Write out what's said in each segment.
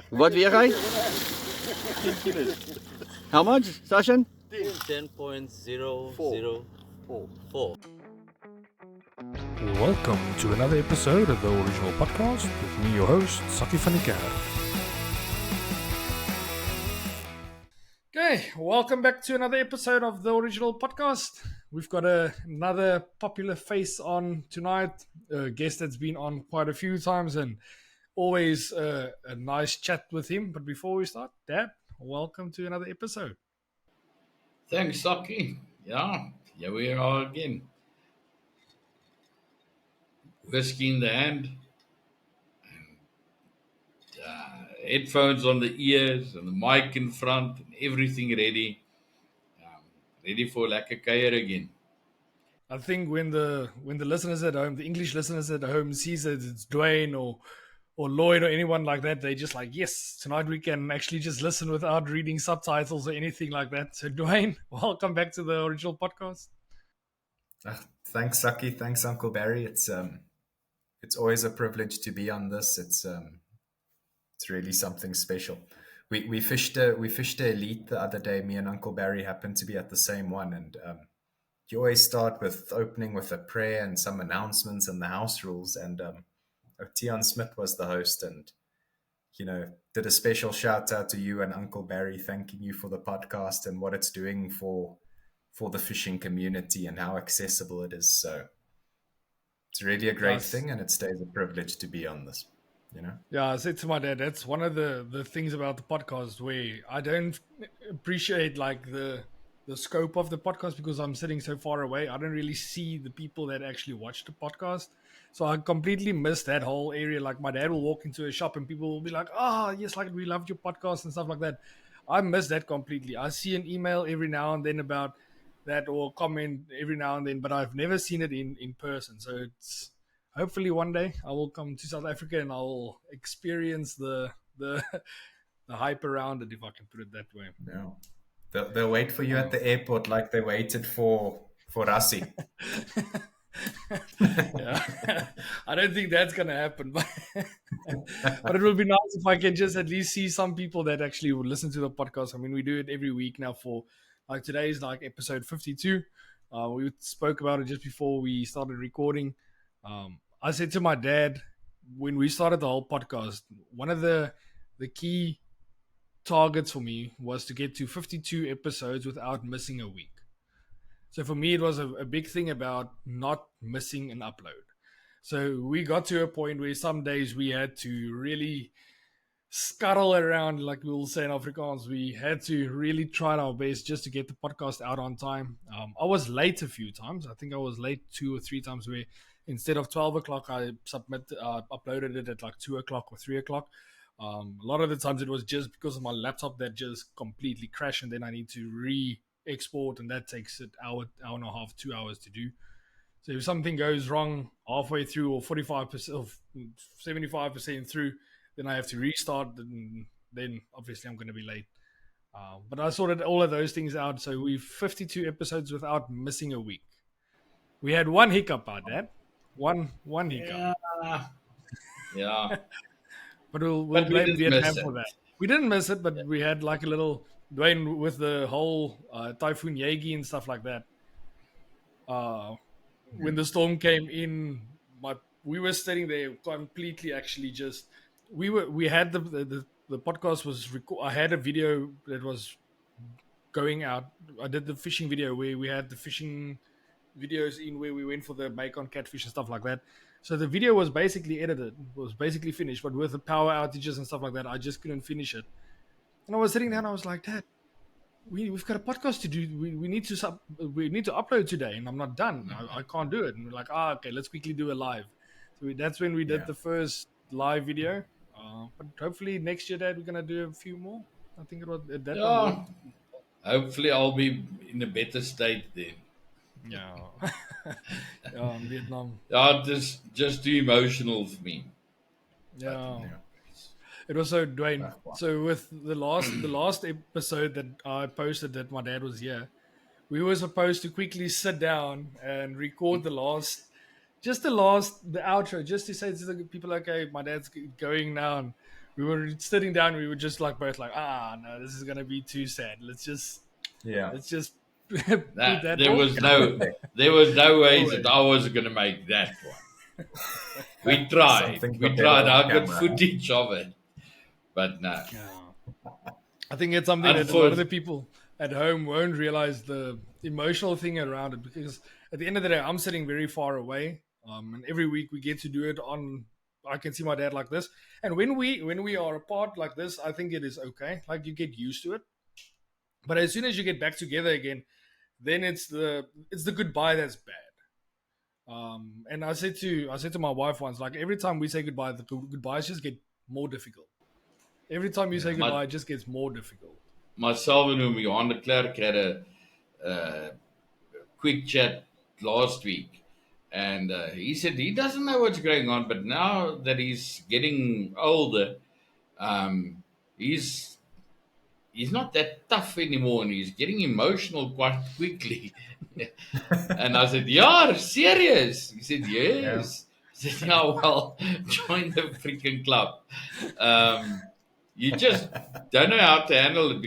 What weeg hy? 10 kilos. How much, Sashan? 10.004. Welcome to another episode of the Original Podcast with me, your host, Sakkie van die Kerk. Okay, welcome back to another episode of the Original Podcast. We've got another popular face on tonight, a guest that's been on quite a few times and always a nice chat with him. But before we start, Dad, welcome to another episode. Thanks, Sakkie. Yeah, here we are again. Whiskey in the hand, headphones on the ears, and the mic in front, and everything ready. Ready for lekker kuier again. I think when the listeners at home, the English listeners at home, sees that it's Dwayne or Lloyd or anyone like that, they just like, yes, tonight we can actually just listen without reading subtitles or anything like that. So Dwayne, welcome back to the Original Podcast. Thanks, Sakkie. Thanks, Uncle Barry. It's always a privilege to be on this. It's really something special. We fished a elite the other day. Me and Uncle Barry happened to be at the same one, and you always start with opening with a prayer and some announcements and the house rules. And Tion Smith was the host, and did a special shout out to you and Uncle Barry, thanking you for the podcast and what it's doing for the fishing community and how accessible it is. So it's really a great thing, and it stays a privilege to be on this. Yeah, I said to my dad, that's one of the things about the podcast where I don't appreciate like the scope of the podcast because I'm sitting so far away. I don't really see the people that actually watch the podcast. So I completely miss that whole area. Like my dad will walk into a shop and people will be like, oh, yes, like we loved your podcast and stuff like that. I miss that completely. I see an email every now and then about that or comment every now and then, but I've never seen it in person. So it's hopefully one day I will come to South Africa and I'll experience the hype around it, if I can put it that way. Yeah. They'll wait for you at the airport like they waited for Rassi. Yeah. I don't think that's going to happen. But it will be nice if I can just at least see some people that actually would listen to the podcast. I mean, we do it every week now for like today's like episode 52. We spoke about it just before we started recording. I said to my dad when we started the whole podcast, one of the key targets for me was to get to 52 episodes without missing a week. So for me, it was a big thing about not missing an upload. So we got to a point where some days we had to really scuttle around, like we will say in Afrikaans. We had to really try our best just to get the podcast out on time. I was late a few times. I think I was late 2 or 3 times where instead of 12 o'clock, I uploaded it at like 2 o'clock or 3 o'clock. A lot of the times it was just because of my laptop that just completely crashed, and then I need to re-export, and that takes an hour and a half, 2 hours to do. So if something goes wrong halfway through or 45% or 75% through, then I have to restart, and then obviously I'm going to be late. But I sorted all of those things out, so we've 52 episodes without missing a week. We had one hiccup out there. One hiccup. Yeah. But we'll blame Vietnam for that. We didn't miss it, but we had like a little Dwayne with the whole Typhoon Yagi and stuff like that. When the storm came in, we were sitting there completely. Actually, just we had the podcast was I had a video that was going out. I did the fishing video where we had the fishing videos in where we went for the bacon catfish and stuff like that. So the video was basically edited, was basically finished, but with the power outages and stuff like that, I just couldn't finish it. And I was sitting there and I was like, Dad, we've got a podcast to do. We need to upload today, and I'm not done. I can't do it. And we're like, okay, let's quickly do a live. So that's when we did the first live video. But hopefully next year, Dad, we're gonna do a few more. I think it was at that time. Hopefully I'll be in a better state then. Yeah. Vietnam. Yeah, just too emotional for me. Yeah. It was so Dwayne. So with the last episode that I posted that my dad was here, we were supposed to quickly sit down and record the outro, just to say to the people, okay, my dad's going now, and we were sitting down. We were just like both like, no, this is gonna be too sad. Let's just put that. There was no way that I was going to make that one. We tried. I got footage of it, but no. I think it's something that a lot of the people at home won't realize the emotional thing around it, because at the end of the day, I'm sitting very far away, and every week we get to do it on. I can see my dad like this, and when we are apart like this, I think it is okay. Like, you get used to it, but as soon as you get back together again, then it's the goodbye that's bad. And I said to my wife once, like, every time we say goodbye, the goodbyes just get more difficult. Every time you say goodbye, it just gets more difficult. Myself and Johan de Klerk had a quick chat last week. And he said he doesn't know what's going on, but now that he's getting older, he's not that tough anymore, and he's getting emotional quite quickly. And I said, "Yeah, serious?" He said, "Yes." Yeah. I said, "Yeah, well, join the freaking club." You just don't know how to handle it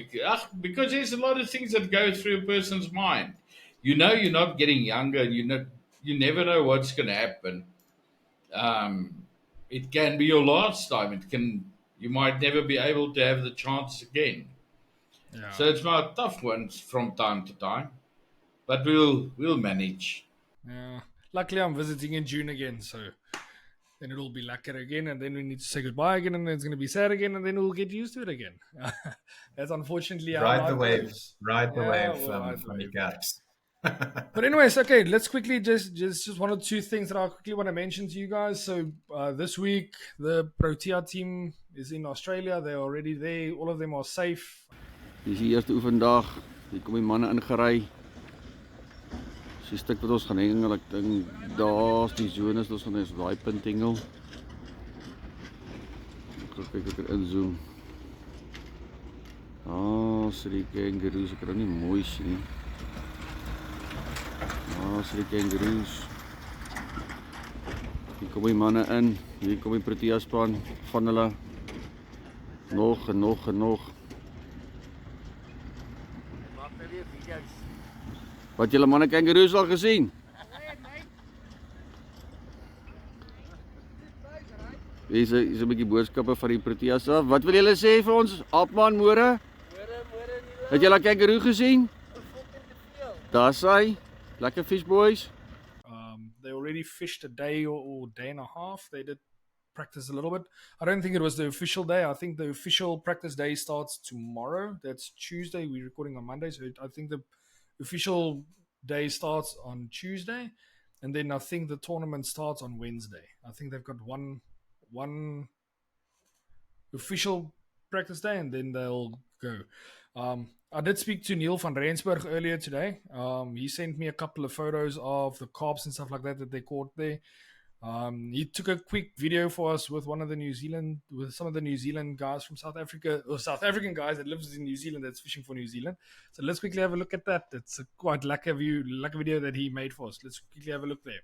because there's a lot of things that go through a person's mind. You know, you're not getting younger, and you never know what's going to happen. It can be your last time. You might never be able to have the chance again. Yeah. So it's my tough ones from time to time, but we'll manage. Yeah. Luckily, I'm visiting in June again, so then it'll be lekker again, and then we need to say goodbye again, and then it's going to be sad again, and then we'll get used to it again. That's unfortunately how Ride the wave from the gaps. But anyways, okay, let's quickly just one or two things that I quickly want to mention to you guys. So this week, the Protea team is in Australia. They're already there. All of them are safe. Dis die eerste oefendag. Hier kom die manne ingery. Dis die stuk wat ons gaan hengel. Ek dink daar's die zones, ons gaan eens daai punt hengel. Ek gaan kyk of ek inzoom. So die kangaroos, ek kan nie mooi sien nie. So die kangaroos. Hier kom die manne in. Hier kom die Protea span van hulle. Nog en nog en nog. Wat julle manne kangaroos al gesien? Hier is 'n bietjie boodskappe van die Proteas af. Wat wil julle sê vir ons? Apman, môre? Het julle kangaroo gesien? Daar's hy. Lekker fish, boys. They already fished a day or day and a half. They did practice a little bit. I don't think it was the official day. I think the official practice day starts tomorrow. That's Tuesday. We're recording on Monday, so I think the official day starts on Tuesday, and then I think the tournament starts on Wednesday. I think they've got one official practice day, and then they'll go. I did speak to Neil van Rensburg earlier today. He sent me a couple of photos of the carps and stuff like that they caught there. He took a quick video for us with some of the New Zealand guys from South Africa, or South African guys that lives in New Zealand that's fishing for New Zealand. So let's quickly have a look at that. It's a quite lekker video that he made for us. Let's quickly have a look there.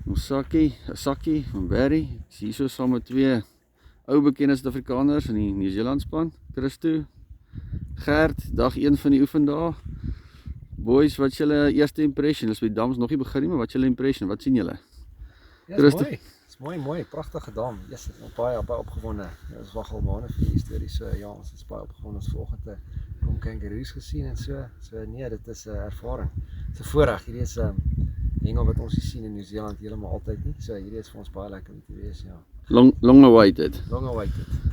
Ons sakkie van Barry. Is hier so saam met twee ou bekende Suid-Afrikaners in die New Zealand span. Christo, Gert, dag 1 van die oefendae. Boys, wat is julle eerste impression? Ons by die dams nog nie begin nie, maar wat is julle impression? Wat sien julle? Ja, is mooi, pragtige dam. Yes, baie opgewonde. Ons wag al maande vir die storie, so ja, ons is baie opgewonde. Ons vanoggend kom kangaroos gesien en so. So nee, dit is 'n ervaring. Dit is 'n voorreg. Hierdie is hengel wat ons sien in New Zealand heeltemal altyd nie. So hierdie is vir ons baie lekker om te wees, ja. Long awaited.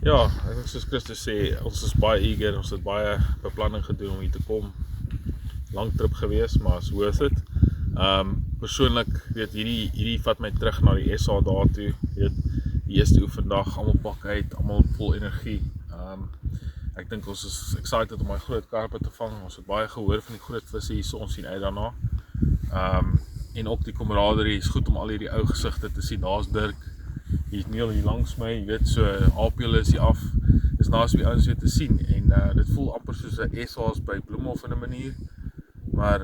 Ja, ek dink soos Christus sê, ons is baie eager, ons het baie beplanning gedoen om hier te kom. Lang trip gewees, maar is worth it. Persoonlik, weet, hierdie vat my terug na die SA daartoe, weet, die eerste oefendag, almal pak uit, almal vol energie. Ek dink ons is excited om my groot karpe te vang, ons het baie gehoor van die groot visse hier, so ons sien uit daarna. En ook die camaraderie, is goed om al hierdie ou gesigte te sien, daar's Dirk, hier is Neil hier langs my, jy weet, so Apiel is hier af, is naast wie ouens weer te sien, en dit voel amper soos 'n SA's by Bloemhof in 'n manier, maar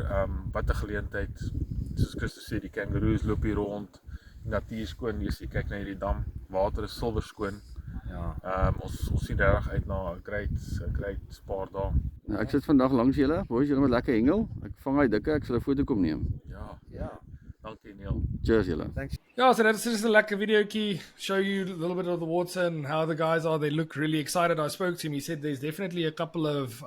wat 'n geleentheid, soos Christus sê, die kangaroos loop hier rond, natuur skoon, jy kyk na hierdie dam, water is silwer skoon. Ja. Ons sien regtig uit na 'n great spaar daar. Nou, ek sit vandag langs julle, boys, julle moet lekker hengel. Ek vang hy dikke, ek sal 'n foto kom neem. Ja. Dankie Neil. Cheers julle. Thanks. Yeah, so that's just a lekker video key, show you a little bit of the water and how the guys are. They look really excited. I spoke to him. He said there's definitely a couple of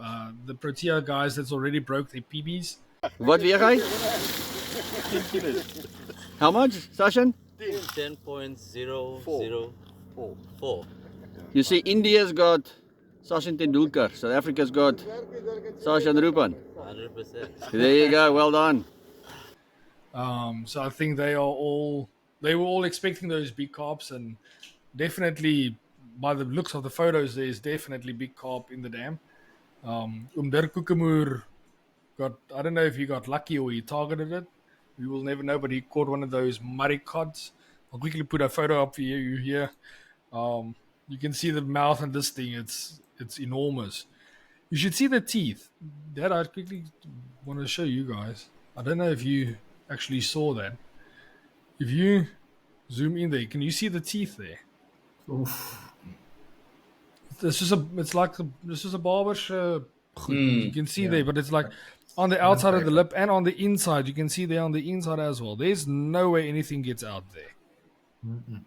the Protea guys that's already broke their PBs. Wat weeg hy? 10 kilos. How much, Sashan? 10.004. You see, India's got Sachin Tendulkar. South Africa's got Sachin Rupan. 100%. There you go. Well done. So I think they were all expecting those big carps, and definitely by the looks of the photos, there's definitely big carp in the dam. Dirk Kukemoer got, I don't know if he got lucky or he targeted it. We will never know, but he caught one of those muddy cods. I'll quickly put a photo up for you here. You can see the mouth on this thing. It's enormous. You should see the teeth. That I quickly want to show you guys. I don't know if you actually saw that. If you zoom in there, can you see the teeth there? Oof. This is a barber's. You can see there, but it's like on the outside of the lip and on the inside. You can see there on the inside as well. There's no way anything gets out there.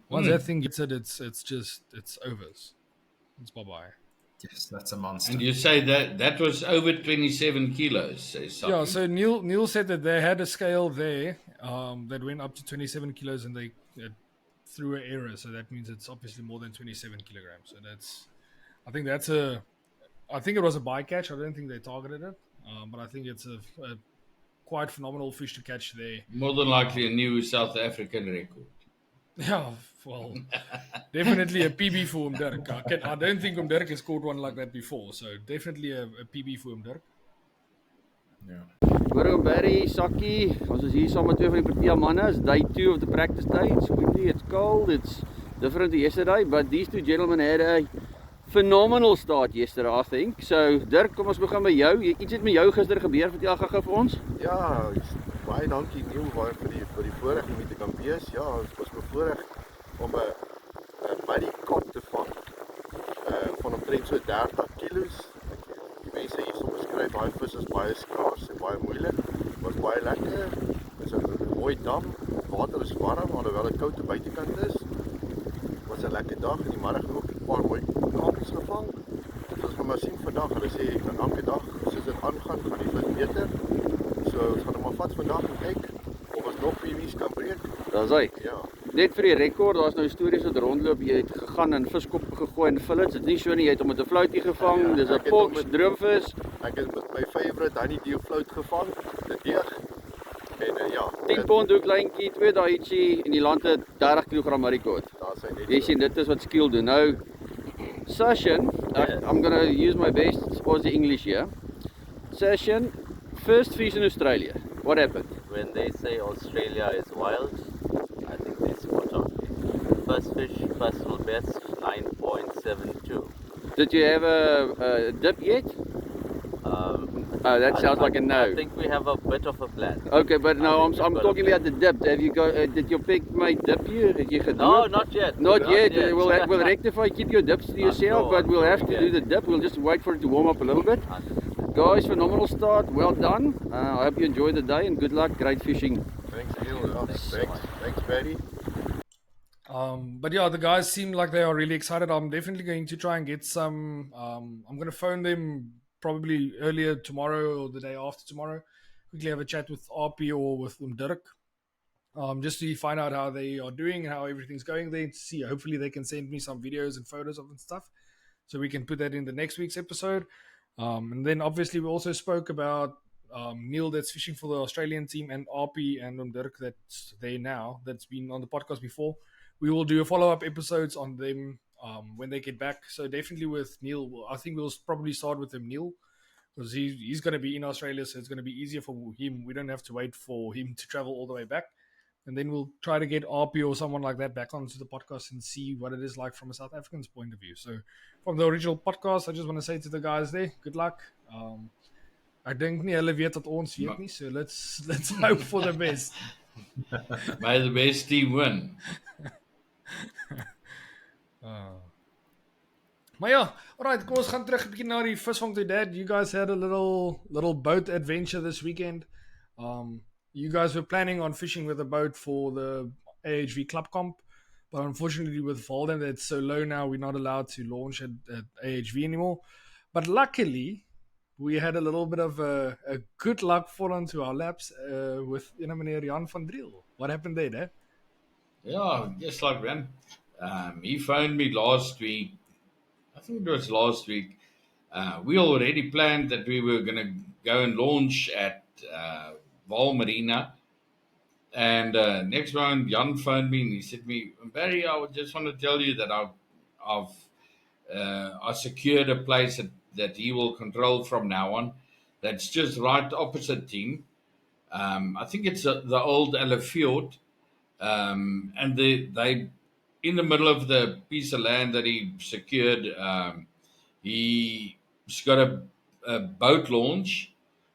Once that thing gets it, it's over. It's bye-bye. Yes, that's a monster. And you say that was over 27 kilos. Yeah, so Neil said that they had a scale there that went up to 27 kilos and they threw an error. So that means it's obviously more than 27 kilograms. So I think it was a bycatch. I don't think they targeted it. But I think it's a quite phenomenal fish to catch there. More than likely a new South African record. Yeah, well, definitely a PB for Dirk. I don't think Dirk has caught one like that before. So definitely a PB for Dirk. Yeah. Hoor Barry, Sakkie, ons is hier saam met twee van die Protea manne. It's day 2 of the practice day. It's windy, it's cold, it's different to yesterday. But these two gentlemen had a phenomenal start yesterday, I think. So Dirk, kom ons begin by jou. Iets het met jou gister gebeur, vertel gou vir ons. Ja, baie dankie Neil vir die voorreg om hier te kan wees. Ja, ons was bevoorreg om 'n muddy kop te vang. Van omtrent so 30 kilos. Die mense hier so beskryf daai vis is baie skaars en baie moeilik. Was baie lekker. Dis 'n mooi dam. Water is warm alhoewel dit koud te buitekant is. Was 'n lekker dag en die middag ook 'n paar mooi karpies gevang. Ons gaan maar sien vandag. Hulle sê elke dag soos dit aangaan, gaan die vis beter. So ons gaan hom maar vat vandag en kyk of ons nog PB's kan breek. Daar's hy. Ja. Net vir die rekord, daar's nou stories wat rondloop. Jy het gegaan en viskoppe gegooi en fillets. Dit is nie so nie, jy het hom met 'n Floaty gevang. Ja, Dis 'n ek het hom poks met- droomvis. Ek het met my favourite honeydew float gevang, dit deeg. En ja, 10 pond hoe kleintjie, 2 daiichi en die land het 30 kg marikot. daar sy net. Jy sien dit is wat skill doen. Nou Sashin, I'm going to use my best Aussie English here. Sashin, first fish in Australia. What happened? When they say Australia is wild, I think they spot on. First fish, personal best, 9.72. Did you have a dip yet? Oh, that sounds like a no. I think we have a bit of a plan. Okay, but no, I'm we've got talking a about the dip. Have you got? Did your pig mate dip you? Did you gedoen? No, not yet. Not yet. We'll rectify. Keep your dips to yourself, sure, but we'll have to yeah. do the dip. We'll just wait for it to warm up a little bit. Guys, phenomenal start. Well done. I hope you enjoy the day and good luck. Great fishing. Thanks Neil. Ja, thanks Barry. But yeah, the guys seem like they are really excited. I'm definitely going to try and get some. I'm going to phone them probably earlier tomorrow or the day after tomorrow. Quickly have a chat with RP or with Dirk. Just to find out how they are doing and how everything's going there. To see, hopefully they can send me some videos and photos of and stuff, so we can put that in the next week's episode. And then obviously we also spoke about Neil that's fishing for the Australian team and RP and Dirk that's there now, that's been on the podcast before. We will do a follow-up episodes on them when they get back. So definitely with Neil, I think we'll probably start with him, Neil, because he's going to be in Australia, so it's going to be easier for him. We don't have to wait for him to travel all the way back. And then we'll try to get RP or someone like that back onto the podcast and see what it is like from a South African's point of view. So from the original podcast, I just want to say to the guys there, good luck. I dink nie hulle weet dat ons weet nie, so let's hope for the best. May the best team win. Maar ja, alright, kom ons gaan terug 'n bietjie na die visvang toe. Dad, you guys had a little boat adventure this weekend. You guys were planning on fishing with a boat for the AHV Club Comp, but unfortunately with volume that's so low now, we're not allowed to launch at AHV anymore. But luckily, we had a little bit of a good luck fall onto our laps with meneer Jan van Driel. What happened there, Dad? Yeah, just like man. He phoned me last week. I think it was last week. We already planned that we were going to go and launch at Val Marina. And next round, Jan phoned me and he said to me, Barry, I just want to tell you that I secured a place that he will control from now on. That's just right opposite team. I think it's the old Yellowfish. And they in the middle of the piece of land that he secured, he's got a boat launch,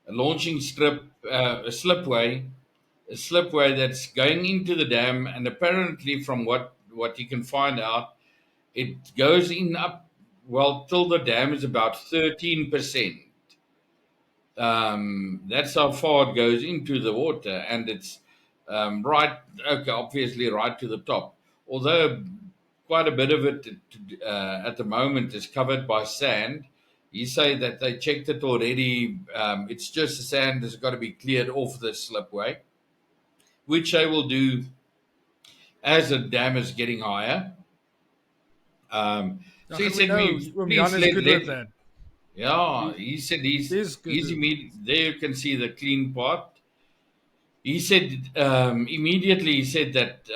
a launching strip, a slipway that's going into the dam, and apparently from what you can find out, it goes in up till the dam is about 13%. That's how far it goes into the water, and it's obviously right to the top. Although quite a bit of it at the moment is covered by sand. You say that they checked it already. It's just the sand that's got to be cleared off the slipway, which they will do as the dam is getting higher. So he said, "Me, please let that." Yeah, he said he's there. You can see the clean part. He said immediately. He said that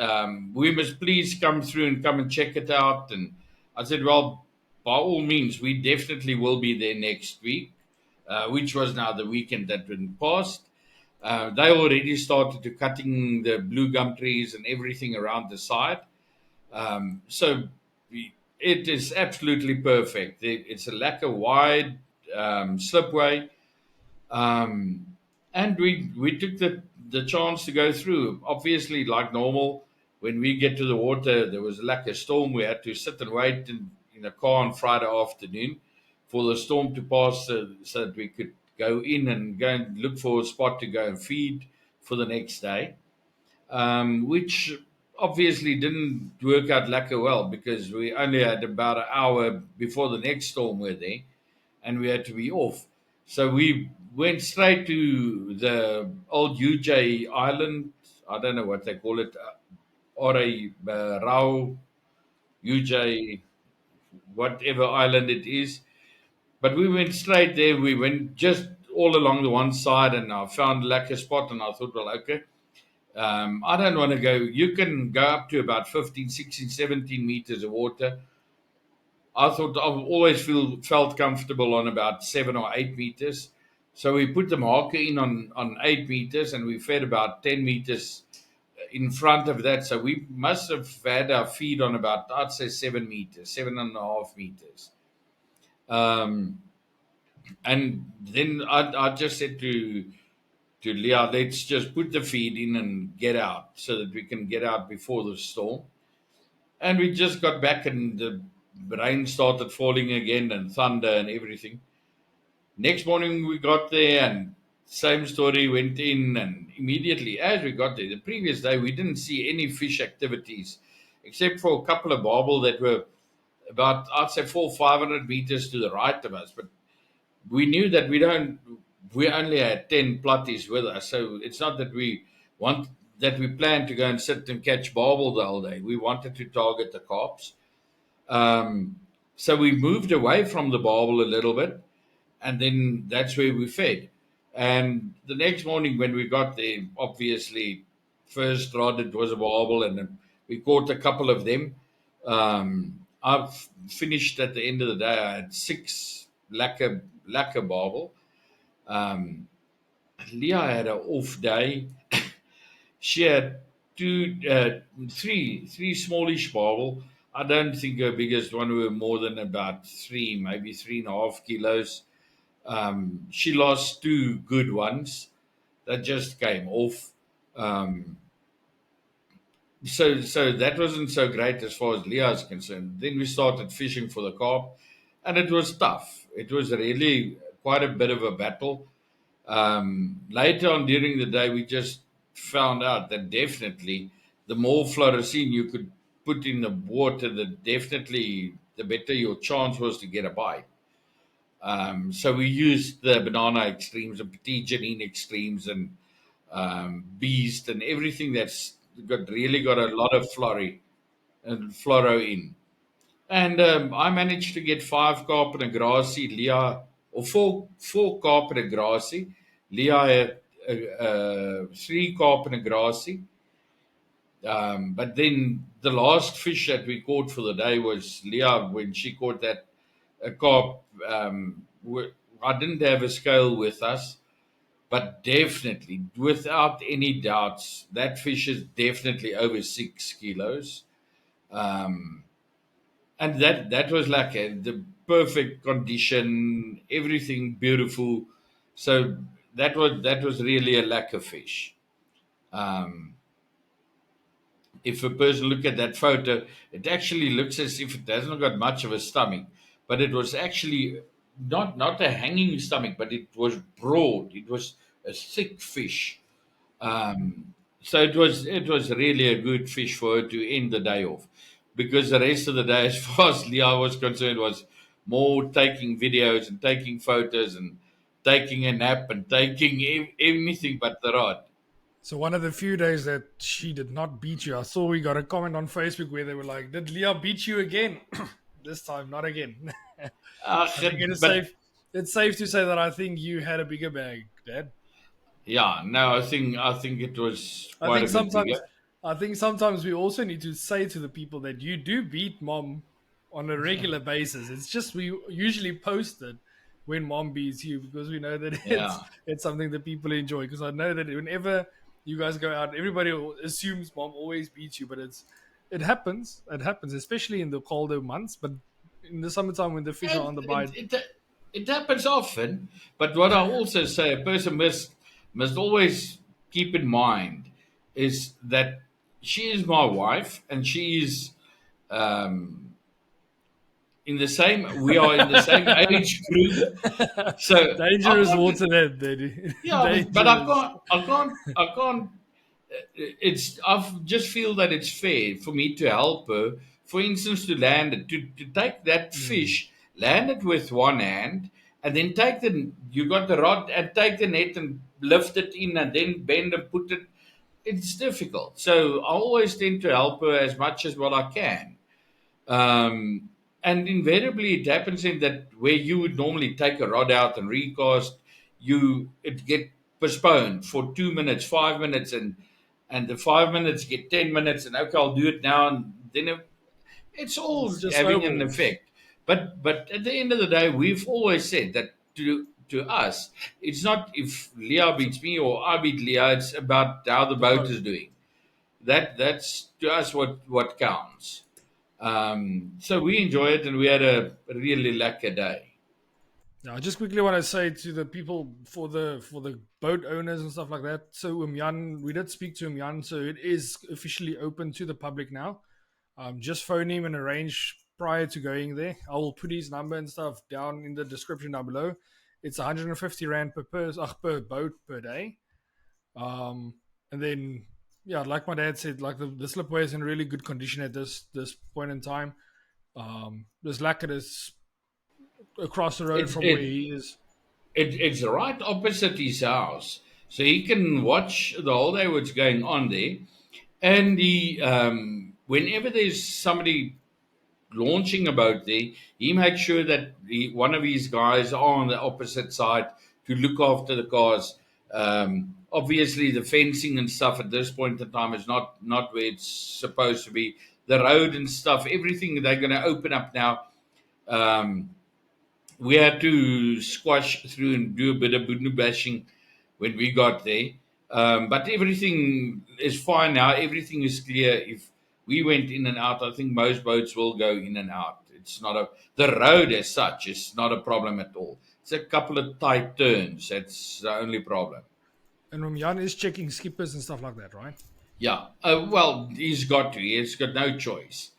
we must please come through and come and check it out. And I said, well, by all means, we definitely will be there next week, which was now the weekend that went past. They already started to cutting the blue gum trees and everything around the side. So it is absolutely perfect. It's a lacquer wide slipway. And we took the chance to go through. Obviously, like normal, when we get to the water, there was like a storm. We had to sit and wait in a car on Friday afternoon for the storm to pass so that we could go in and go and look for a spot to go and feed for the next day, which obviously didn't work out lacquer well because we only had about an hour before the next storm were there and we had to be off. So we went straight to the old UJ Island. I don't know what they call it, or a Rau UJ, whatever island it is. But we went straight there. We went just all along the one side, and I found a lacquer spot, and I thought, well, okay. I don't want to go. You can go up to about 15, 16, 17 meters of water. I thought I've always felt comfortable on about 7 or 8 meters. So we put the marker in on 8 meters and we fed about 10 meters in front of that. So we must have had our feed on about, I'd say 7 meters, 7.5 meters. And then I just said to Leah, let's just put the feed in and get out so that we can get out before the storm. And we just got back and the rain started falling again and thunder and everything. Next morning we got there and same story, went in, and immediately as we got there, the previous day we didn't see any fish activities except for a couple of barbel that were about, I'd say 400-500 meters to the right of us. But we knew that we only had 10 platties with us, so it's not that we planned to go and sit and catch barbel the whole day. We wanted to target the carps. So we moved away from the barbel a little bit, and then that's where we fed. And the next morning when we got there, obviously, first rod it was a barbel, and we caught a couple of them. I've finished at the end of the day. I had 6 lacquer barbel. Leah had an off day. She had three smallish barbel. I don't think her biggest one were more than about 3, maybe 3.5 kilos. She lost 2 good ones that just came off. so that wasn't so great as far as Leah is concerned. Then we started fishing for the carp, and it was tough. It was really quite a bit of a battle. Later on during the day, we just found out that definitely the more fluorescein you could put in the water, the better your chance was to get a bite. So we used the banana extremes and petit janine extremes and beast and everything that's got a lot of fluoro in. And I managed to get 5 carp and a grassy, Leah, or four carp and a grassy. Leah had 3 carp and a grassy. But then the last fish that we caught for the day was Leah when she caught that carp. I didn't have a scale with us, but definitely, without any doubts, that fish is definitely over 6 kilos. Um, and that was like the perfect condition, everything beautiful. So that was really a lacquer fish. Um, if a person look at that photo, it actually looks as if it hasn't got much of a stomach, but it was actually not a hanging stomach, but it was broad. It was a thick fish. So it was really a good fish for her to end the day off, because the rest of the day, as far as Leah was concerned, was more taking videos and taking photos and taking a nap and taking anything but the rod. So one of the few days that she did not beat you, I saw we got a comment on Facebook where they were like, "Did Leah beat you again?" This time, not again. I think it is But safe. It's safe to say that I think you had a bigger bag, Dad. yeah, no, I think it was I quite think a bit sometimes, bigger. I think sometimes we also need to say to the people that you do beat Mom on a regular basis. It's just we usually post it when Mom beats you because we know that Yeah. it's something that people enjoy. Because I know that whenever you guys go out, everybody assumes Mom always beats you, but it happens. It happens, especially in the colder months. But in the summertime when the fish are It, on the bite, it, it, it happens often, but what I also say a person must always keep in mind is that she is my wife and she is um, we are in the same age group. So I dangerous can't, water, Daddy. yeah, but Dangerous. I can't. I just feel that it's fair for me to help her. For instance, to land it, to take that fish, land it with one hand, and then you got the rod and take the net and lift it in and then bend and put it. It's difficult. So I always tend to help her as much as what I can. Um, and invariably, it happens in that where you would normally take a rod out and recast, it get postponed for 2 minutes, 5 minutes, and the 5 minutes get 10 minutes, and okay, I'll do it now, and then it's all It's just having an snowballs. effect. But at the end of the day, we've always said that to us, it's not if Leah beats me or I beat Leah. It's about how the The boat boat. is doing. That's to us what counts. So we enjoy it, and we had a really lucky day. Now, I just quickly want to say to the people for the boat owners and stuff like that. So Umyan, we did speak to Umyan, so it is officially open to the public now. Just phone him and arrange prior to going there. I will put his number and stuff down in the description down below. It's 150 rand per boat per day. And then yeah, like my dad said, like the slipway is in really good condition at this point in time. There's lacquer is across the road It's from where it, he is. it's right opposite his house, so he can watch the whole day what's going on there. And whenever there's somebody launching a boat there, he makes sure that one of his guys are on the opposite side to look after the cars. Obviously, the fencing and stuff at this point in time is not where it's supposed to be. The road and stuff, everything they're going to open up now. Um, we had to squash through and do a bit of boodoo bashing when we got there. But everything is fine now. Everything is clear. If we went in and out, I think most boats will go in and out. It's not the road as such is not a problem at all. It's a couple of tight turns. That's the only problem. And Jan is checking skippers and stuff like that, right? Yeah. Well, he's got to. He's got no choice.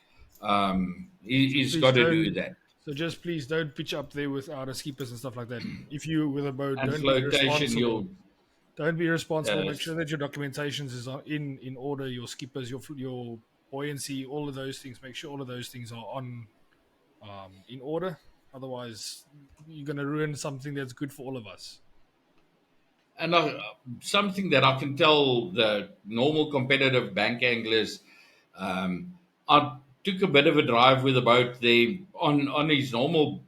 He's Please got to do don't. that. So just please don't pitch up there with our skippers and stuff like that. If you with a boat, And don't be flotation, irresponsible. Don't be irresponsible. uh, Make sure that your documentations is in order. Your skippers, your buoyancy, all of those things. Make sure all of those things are on in order. Otherwise, you're going to ruin something that's good for all of us. and something that I can tell the normal competitive bank anglers. I took a bit of a drive with the boat there on his normal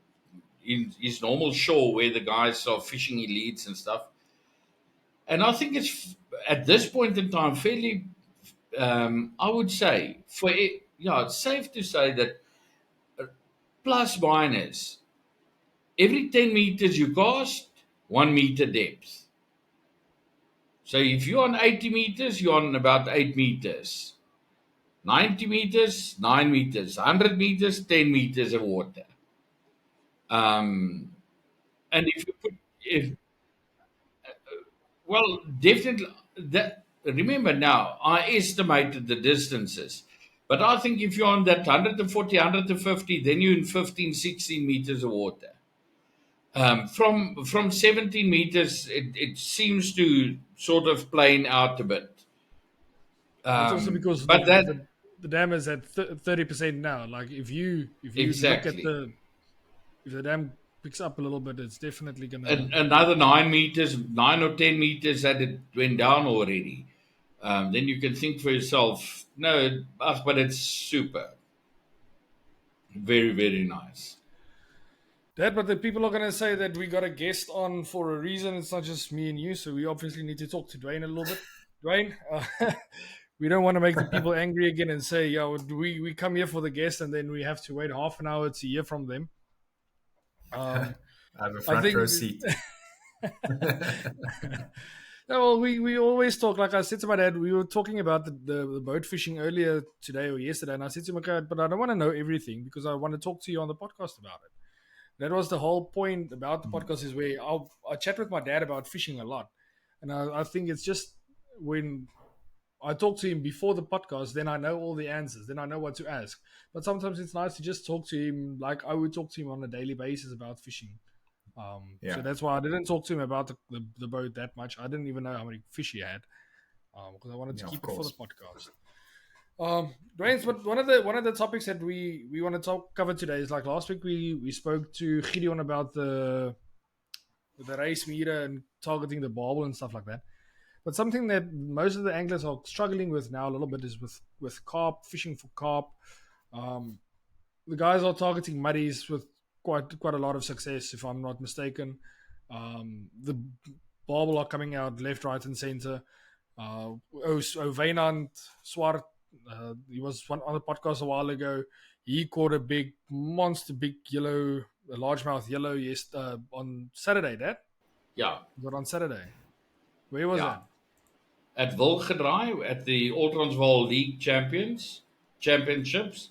in his normal shore where the guys are fishing elites and stuff. And I think it's at this point in time fairly, I would say, it's safe to say that plus minus every 10 meters you cast, 1 meter depth. So if you're on 80 meters, you're on about 8 meters. 90 meters, 9 meters. 100 meters, 10 meters of water. And if you put, if well, definitely. That remember now, I estimated the distances, but I think if you're on that 140, 150, then you're in 15, 16 meters of water. From 17 meters, it seems to sort of plane out a bit. It's also because But that the dam is at 30% now. Like if you look at exactly if the dam picks up a little bit, it's definitely gonna. another 9 meters, 9 or 10 meters that it went down already. Then you can think for yourself, no, but it's super. Very, very nice. That, but the people are gonna say that we got a guest on for a reason. It's not just me and you, so we obviously need to talk to Dwayne a little bit. Dwayne, we don't want to make the people angry again and say, "Yo, we come here for the guest and then we have to wait half an hour to hear from them." I have a front row seat. No, well, we always talk. Like I said to my dad, we were talking about the boat fishing earlier today or yesterday, and I said to him, "Okay, but I don't want to know everything because I want to talk to you on the podcast about it." That was the whole point about the podcast, is where I chat with my dad about fishing a lot, and I think it's just when I talk to him before the podcast, then I know all the answers, then I know what to ask. But sometimes it's nice to just talk to him like I would talk to him on a daily basis about fishing. So that's why I didn't talk to him about the boat that much. I didn't even know how many fish he had because I wanted to keep it for the podcast. Dwayne, but one of the topics that we want to cover today is, like last week we spoke to Gideon about the race meter and targeting the barbel and stuff like that. But something that most of the anglers are struggling with now a little bit is with carp, fishing for carp. The guys are targeting muddies with quite a lot of success, if I'm not mistaken. The barbel are coming out left, right, and center. Wynand Swart, he was on the podcast a while ago. He caught a big monster, big yellow, a largemouth yellow on Saturday. That was on Saturday. Where was that? At Wilgedraai at the All Transvaal League Championships.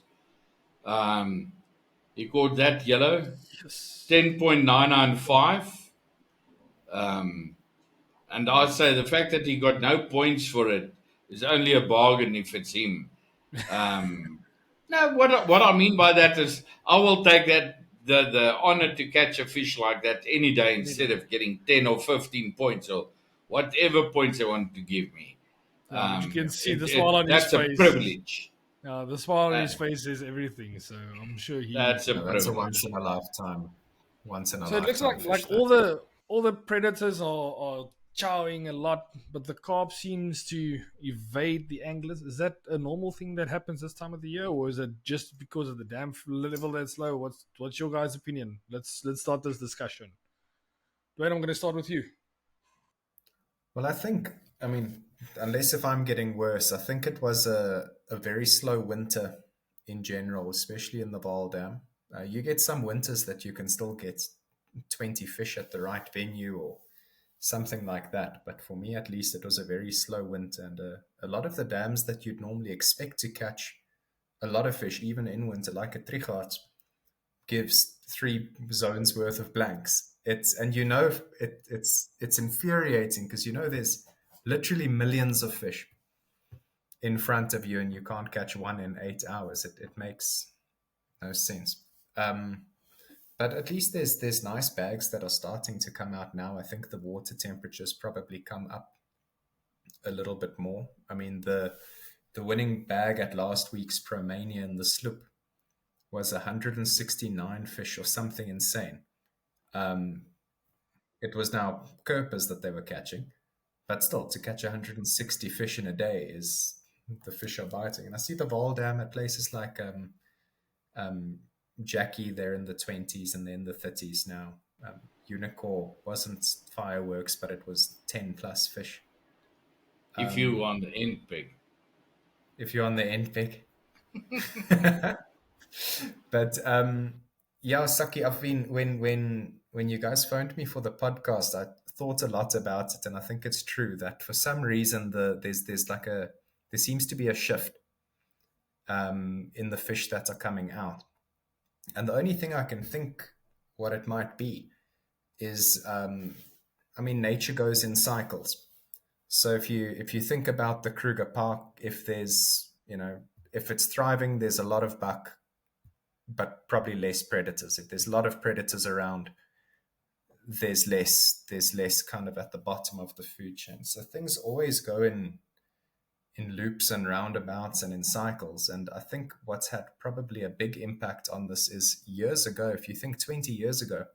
He caught that yellow, 10.995. And I say the fact that he got no points for it is only a bargain if it's him. No, what I mean by that is I will take that the honor to catch a fish like that any day instead of getting 10 or 15 points or whatever points they want to give me. You can see the smile on his face. That's a privilege. The smile on his face is everything. So I'm sure that's a That's a once in a lifetime. So it looks like all the predators are chowing a lot, but the carp seems to evade the anglers. Is that a normal thing that happens this time of the year, or is it just because of the dam level that's low? What's your guys' opinion? Let's start this discussion. Dwayne, I'm going to start with you. Well, I mean, unless if I'm getting worse, I think it was a very slow winter in general, especially in the Vaal Dam. You get some winters that you can still get 20 fish at the right venue or something like that. But for me, at least, it was a very slow winter. And a lot of the dams that you'd normally expect to catch a lot of fish, even in winter, like a Trichard, gives 3 zones worth of blanks. It's infuriating because there's literally millions of fish. in front of you and you can't catch one in 8 hours. It makes no sense. But at least there's nice bags that are starting to come out now. I think the water temperatures probably come up a little bit more. I mean, the winning bag at last week's Promania in the sloop was 169 fish or something insane. It was now karpers that they were catching, but still, to catch 160 fish in a day is the fish are biting. And I see the Val Dam at places like Jackie, they're in the 20s and they're in the 30s now. Unicorn wasn't fireworks, but it was 10 plus fish. If you on the end pig. If you're on the end pig. But yeah, Saki, I've been when you guys phoned me for the podcast, I thought a lot about it, and I think it's true that for some reason there seems to be a shift in the fish that are coming out. And the only thing I can think what it might be is, I mean, nature goes in cycles. So if you think about the Kruger Park, if there's, if it's thriving, there's a lot of buck, but probably less predators. If there's a lot of predators around, there's less kind of at the bottom of the food chain. So things always go in loops and roundabouts and in cycles. And I think what's had probably a big impact on this is years ago, if you think 20 years ago,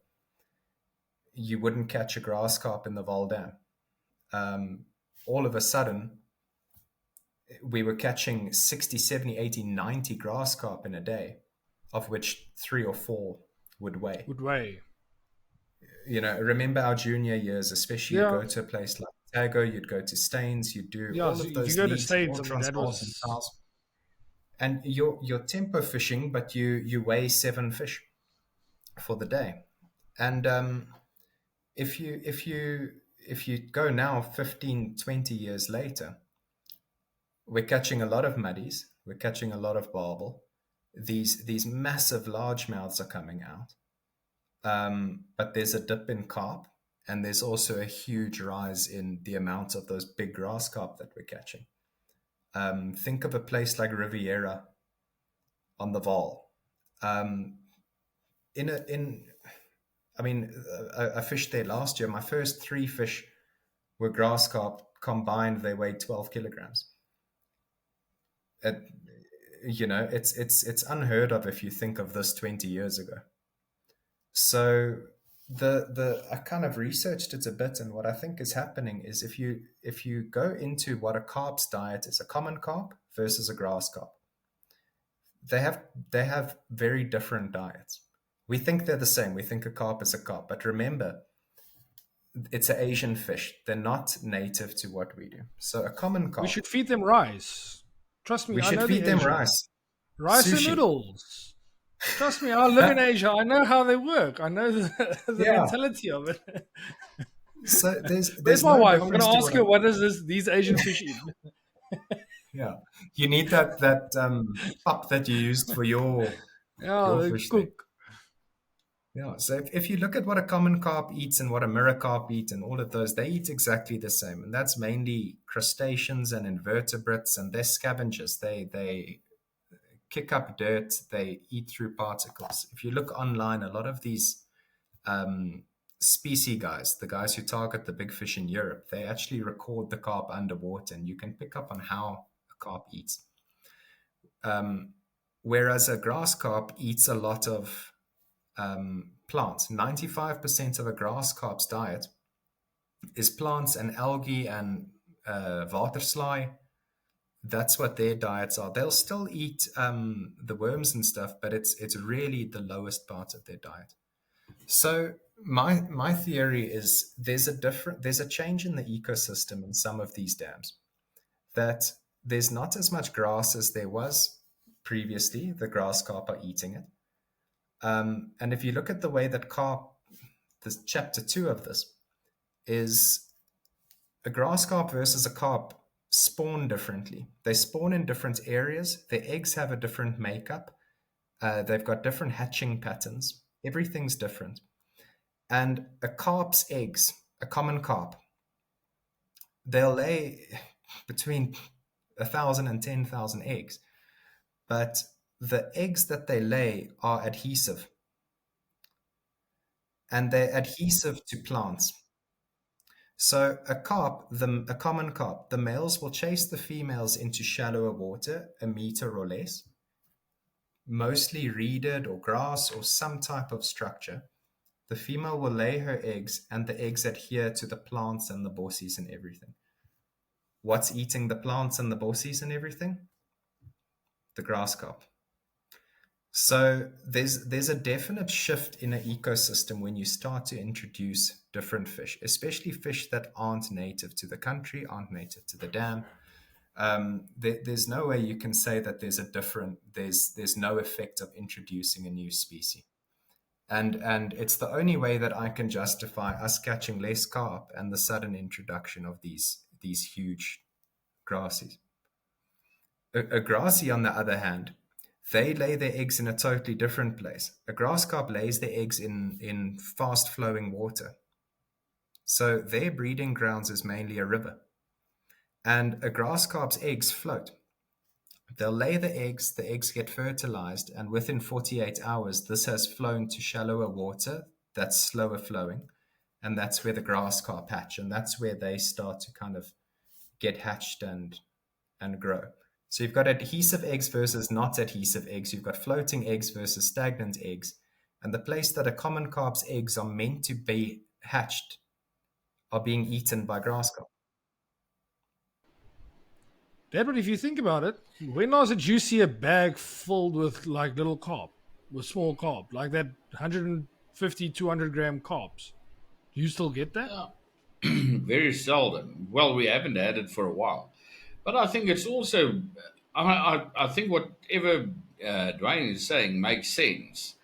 you wouldn't catch a grass carp in the Val Dam. All of a sudden, we were catching 60, 70, 80, 90 grass carp in a day, of which 3 or 4 would weigh. Remember our junior years, especially you go to a place like Tago, you'd go to Staines, you'd do all of those. You go to Staines, that was... And you're tempo fishing, but you weigh 7 fish for the day. And if you go now 15, 20 years later, we're catching a lot of muddies, we're catching a lot of barbel. These massive largemouths are coming out. But there's a dip in carp, and there's also a huge rise in the amount of those big grass carp that we're catching. Think of a place like Riviera on the Val. I fished there last year. My first 3 fish were grass carp combined. They weighed 12 kilograms. It's unheard of if you think of this 20 years ago. So I kind of researched it a bit, and what I think is happening is if you go into what a carp's diet is, a common carp versus a grass carp, they have very different diets. We think they're the same. We think a carp is a carp, but remember, it's an Asian fish. They're not native to what we do. So a common carp. We should feed them rice. Trust me, we should feed them rice. Rice Sushi. and noodles. Trust me, I live in Asia. I know how they work. I know the mentality of it. So there's my wife. I'm going to ask her what does these Asian fish eat. Yeah, you need that pop that you used for your fish cook. Yeah, so if you look at what a common carp eats and what a mirror carp eats and all of those, they eat exactly the same, and that's mainly crustaceans and invertebrates, and they're scavengers. They kick up dirt, they eat through particles. If you look online, a lot of these species guys, the guys who target the big fish in Europe, they actually record the carp underwater, and you can pick up on how a carp eats. Whereas a grass carp eats a lot of plants. 95% of a grass carp's diet is plants and algae and waterslaai. That's what their diets are. They'll still eat the worms and stuff, but it's really the lowest part of their diet. So my theory is there's a change in the ecosystem in some of these dams, that there's not as much grass as there was previously. The grass carp are eating it. And if you look at the way that carp, this chapter 2 of this, is a grass carp versus a carp spawn differently. They spawn in different areas. Their eggs have a different makeup. They've got different hatching patterns. Everything's different. And a carp's eggs, a common carp, they'll lay between 1,000 and 10,000 eggs. But the eggs that they lay are adhesive. And they're adhesive to plants. So a common carp, the males will chase the females into shallower water, 1 meter or less, mostly reeded or grass or some type of structure. The female will lay her eggs, and the eggs adhere to the plants and the bossies and everything. What's eating the plants and the bossies and everything? The grass carp. So there's a definite shift in an ecosystem when you start to introduce different fish, especially fish that aren't native to the country, aren't native to the dam. There's no way you can say that there's no effect of introducing a new species. And it's the only way that I can justify us catching less carp and the sudden introduction of these huge grassies. A grassie, on the other hand, they lay their eggs in a totally different place. A grass carp lays their eggs in fast-flowing water. So their breeding grounds is mainly a river. And a grass carp's eggs float. They'll lay the eggs get fertilized, and within 48 hours, this has flown to shallower water that's slower flowing, and that's where the grass carp hatch, and that's where they start to kind of get hatched and grow. So you've got adhesive eggs versus not adhesive eggs. You've got floating eggs versus stagnant eggs. And the place that a common carp's eggs are meant to be hatched are being eaten by grass carp. Dad, but if you think about it, when last did you see a bag filled with like little carp, with small carp, like that 150, 200 gram carps? Do you still get that? Very seldom. Well, we haven't had it for a while. But I think it's also, I think whatever Dwayne is saying makes sense.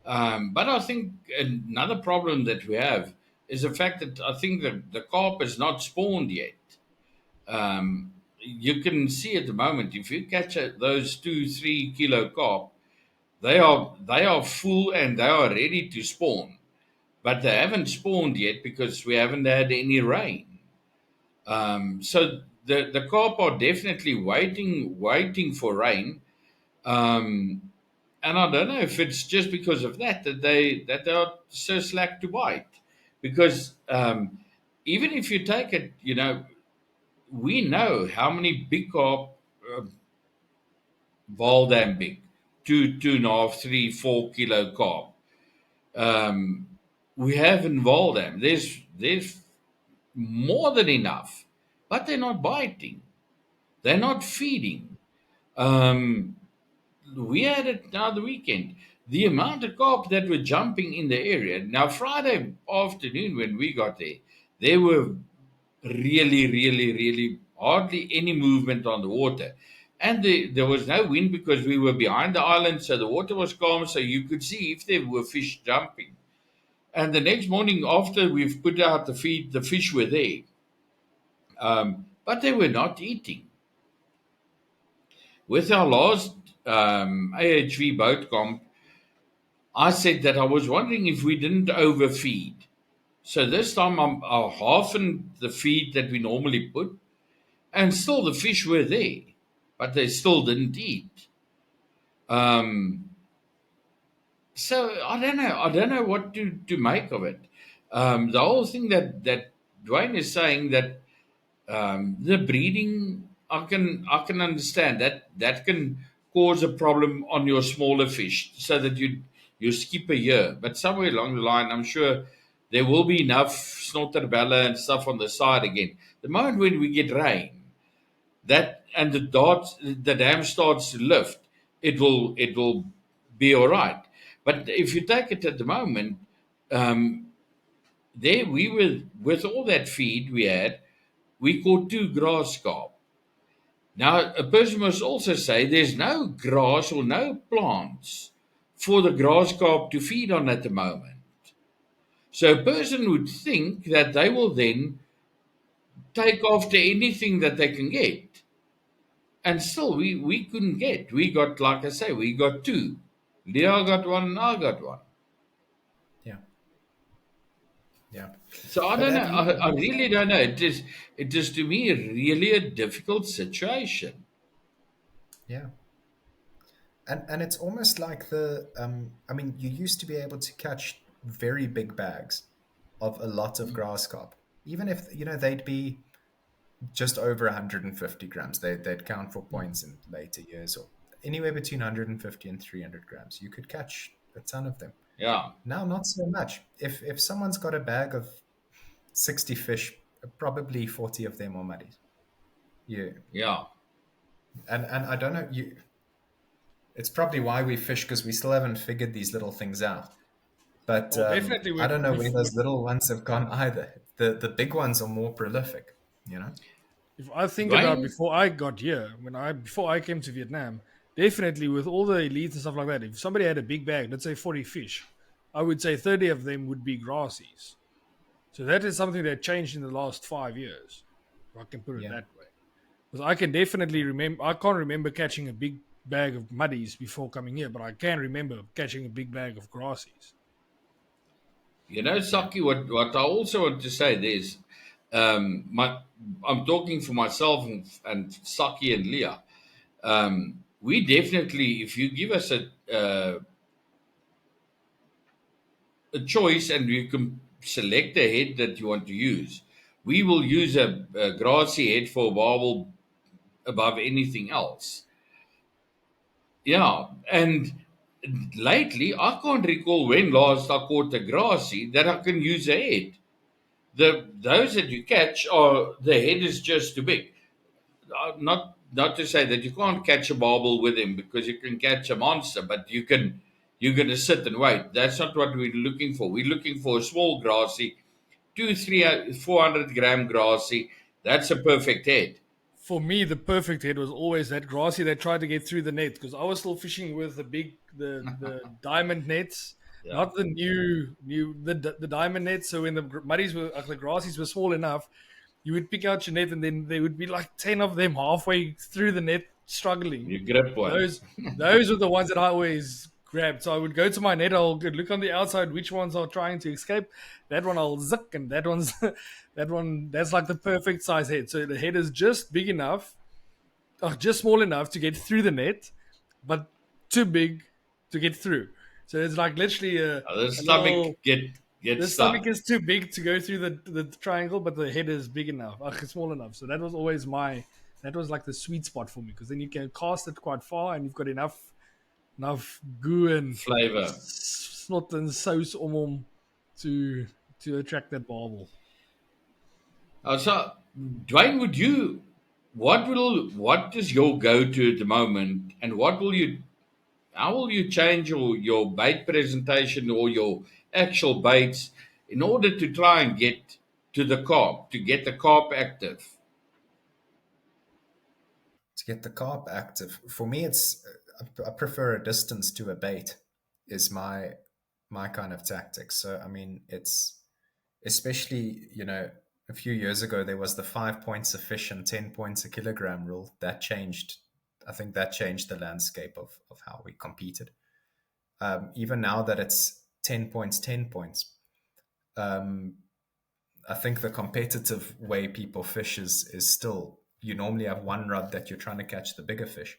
But I think another problem that we have is the fact that I think that the carp is not spawned yet. You can see at the moment, if you catch those 2-3 kilo carp, they are full and they are ready to spawn. But they haven't spawned yet because we haven't had any rain. So the carp are definitely waiting for rain. And I don't know if it's just because of that they are so slack to bite. Because even if you take it, we know how many big carp, Valdam big, 2.5, 3, 4 kilo carp. We have in Valdam. There's more than enough, but they're not biting. They're not feeding. We had it now the weekend. The amount of carp that were jumping in the area. Now, Friday afternoon when we got there were really hardly any movement on the water. And there was no wind because we were behind the island, so the water was calm, so you could see if there were fish jumping. And the next morning after we've put out the feed, the fish were there. But they were not eating. With our last AHV boat comp, I said that I was wondering if we didn't overfeed. So this time I halved the feed that we normally put, and still the fish were there, but they still didn't eat. So I don't know what to make of it. The whole thing that Dwayne is saying that the breeding, I can understand that can cause a problem on your smaller fish, so that you skip a year. But somewhere along the line, I'm sure there will be enough snotterbella and stuff on the side again. The moment when we get rain, and the dam starts to lift, it will be all right. But if you take it at the moment, there we were, with all that feed we caught 2 grass carp. Now, a person must also say there's no grass or no plants for the grass carp to feed on at the moment. So a person would think that they will then take after anything that they can get. And still, we couldn't get. We got, like I say, we got 2. Leah got 1 and I got 1. Yeah. Yeah. So I But don't know. then I really don't know. It is to me really a difficult situation. yeah. And it's almost like I mean, you used to be able to catch very big bags of a lot of grass carp. Even if, they'd be just over 150 grams. They'd count for points in later years, or anywhere between 150 and 300 grams. You could catch a ton of them. Yeah, Now, not so much. If someone's got a bag of 60 fish, probably 40 of them are muddies. Yeah. yeah. And I don't know, it's probably why we fish, because we still haven't figured these little things out. But Oh, definitely I don't know with, where those little ones have gone either. The big ones are more prolific, you know? if I think about Dwayne, before I got here, before I came to Vietnam, definitely with all the elites and stuff like that, if somebody had a big bag, let's say 40 fish, I would say 30 of them would be grassies. So that is something that changed in the last 5 years, if I can put it Yeah. that way. Because I can definitely remember, I can't remember catching a big bag of muddies before coming here, but I can remember catching a big bag of grassies. Saki, what I also want to say is, I'm talking for myself and Saki and Leah. We definitely, if you give us a choice and you can select the head that you want to use, we will use a grassy head for a barbel above anything else. Yeah, and lately I can't recall when last I caught a grassy that I can use a head. Those that you catch are the head is just too big. Not to say that you can't catch a barbel with him, because you can catch a monster, but you're gonna sit and wait. That's not what we're looking for. We're looking for a small grassy, 400 gram grassy. That's a perfect head. For me, the perfect head was always that grassy that tried to get through the net, because I was still fishing with the diamond nets, Yeah. not the the diamond nets. So when the muddies were the grassies were small enough, you would pick out your net, and then there would be like 10 of them halfway through the net struggling. You grip one. Those were the ones that I always grabbed. So I would go to my net, I'll look on the outside which ones are trying to escape. That one I'll zick, and that one's that's like the perfect size head. So the head is just big enough, just small enough to get through the net, but too big to get through. So it's like literally The stomach the gets stomach stuck. is too big to go through the triangle, but the head is big enough, small enough. So that was always that was like the sweet spot for me, because then you can cast it quite far, and you've got enough goo and Flavor. snot and sauce om to attract that barbel. So, Dwayne, what is your go-to at the moment, and how will you change your bait presentation or your actual baits in order to try and get to the carp, to get the carp active? To get the carp active, for me, I prefer a distance to a bait is my kind of tactic. So, I mean, it's especially, a few years ago, there was the 5 points a fish and 10 points a kilogram rule. That changed. I think that changed the landscape of how we competed. Even now that it's 10 points, 10 points, I think the competitive way people fish is still, you normally have one rod that you're trying to catch the bigger fish,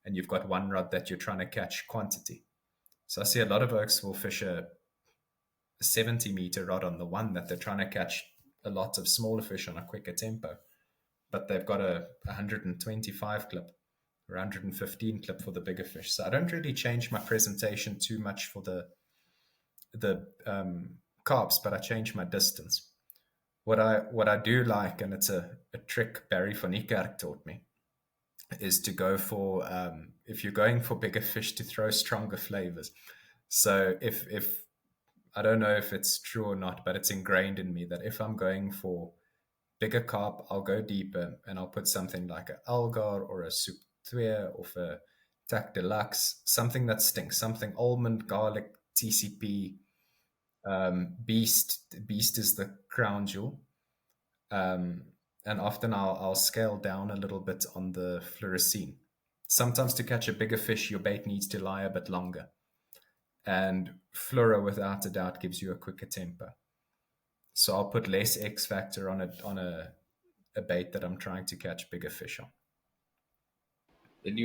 and you've got one rod that you're trying to catch quantity. So I see a lot of oaks will fish a 70-meter rod on the one that they're trying to catch a lot of smaller fish on a quicker tempo, but they've got a 125 clip or 115 clip for the bigger fish. So I don't really change my presentation too much for the carps, but I change my distance. What I do like, and it's a trick Barry van Niekerk taught me, is to go for, if you're going for bigger fish, to throw stronger flavors. So if I don't know if it's true or not, but it's ingrained in me that if I'm going for bigger carp, I'll go deeper, and I'll put something like an Algar or a Soup Twee or a Tac Deluxe, something that stinks, something almond, garlic, TCP, Beast is the crown jewel. And often I'll scale down a little bit on the fluorescein. Sometimes to catch a bigger fish, your bait needs to lie a bit longer. And fluoro, without a doubt, gives you a quicker tempo. So I'll put less X factor on a bait that I'm trying to catch bigger fish on. Then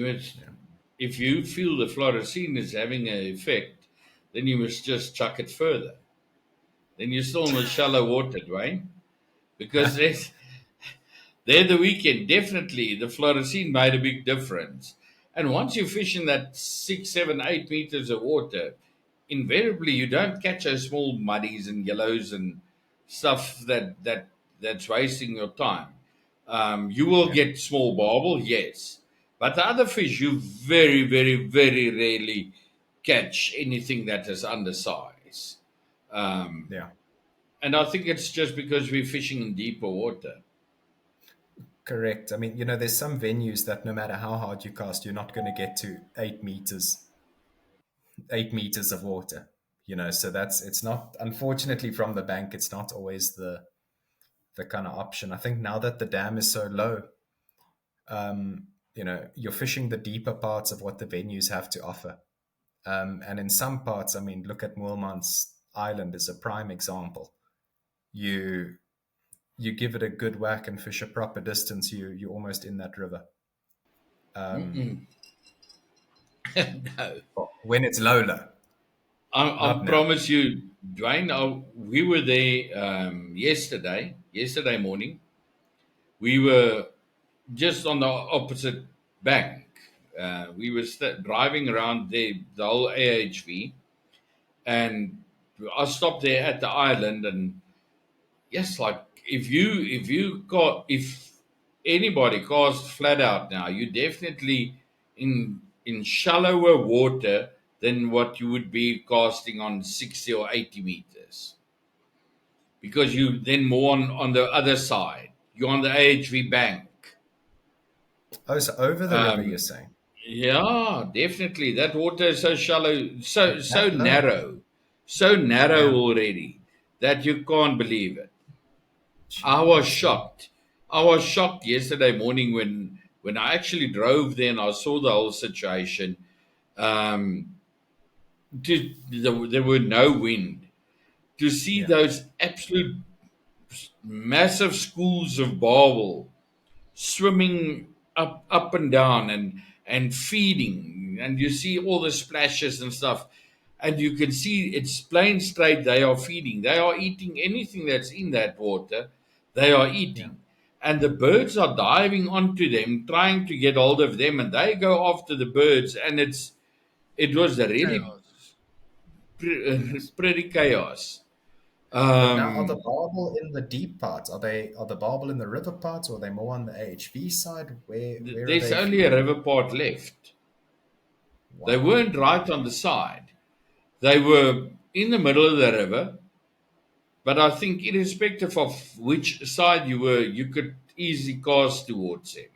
if you feel the fluorescein is having an effect, then you must just chuck it further. Then you're still in the shallow water, Dwayne. Because there the weekend, definitely the fluorescein made a big difference. And once you fish in that 6, 7, 8 meters of water, invariably you don't catch those small muddies and yellows and stuff that's wasting your time. You will get small barbel, yes. But the other fish, you very, very, very rarely catch anything that is undersize. And I think it's just because we're fishing in deeper water. Correct. I mean, there's some venues that no matter how hard you cast, you're not going to get to 8 meters of water. So it's not, unfortunately, from the bank, it's not always the kind of option. I think now that the dam is so low, you're fishing the deeper parts of what the venues have to offer. And in some parts, I mean, look at Moelman's Island is a prime example. You give it a good whack and fish a proper distance, you're almost in that river. No. When it's low. I promise you, Dwayne, we were there yesterday morning. We were just on the opposite bank. We were driving around the whole AHV, and I stopped there at the island, and yes, like if anybody casts flat out now, you definitely in shallower water than what you would be casting on 60 or 80 meters. Because you then more on the other side. You're on the AHV bank. Oh, so over the river, you're saying? Yeah, definitely. That water is so shallow, so narrow. So narrow already that you can't believe it. Jeez. I was shocked. Yesterday morning when I actually drove there and I saw the whole situation. There were no wind. To see those absolute massive schools of barbel swimming up and down and feeding, and you see all the splashes and stuff, and you can see it's plain straight they are feeding. They are eating anything that's in that water. They are eating. And the birds are diving onto them, trying to get hold of them, and they go after the birds, and it was really pretty chaos. Now, are the barbel in the deep parts? Are the barbel in the river parts, or are they more on the AHV side? Where there's only a river part left. Wow. They weren't right on the side. They were in the middle of the river, but I think irrespective of which side you were, you could easily cast towards them.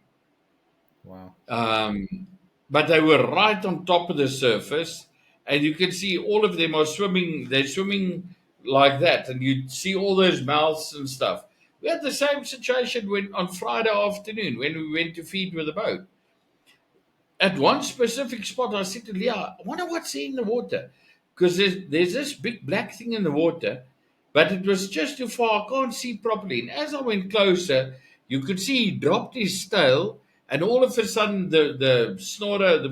Wow. But they were right on top of the surface, and you can see all of them are swimming. They're swimming like that, and you see all those mouths and stuff. We had the same situation on Friday afternoon when we went to feed with the boat. At one specific spot, I said to Leah, I wonder what's in the water. Because there's this big black thing in the water, but it was just too far. I can't see properly. And as I went closer, you could see he dropped his tail, and all of a sudden the snorter,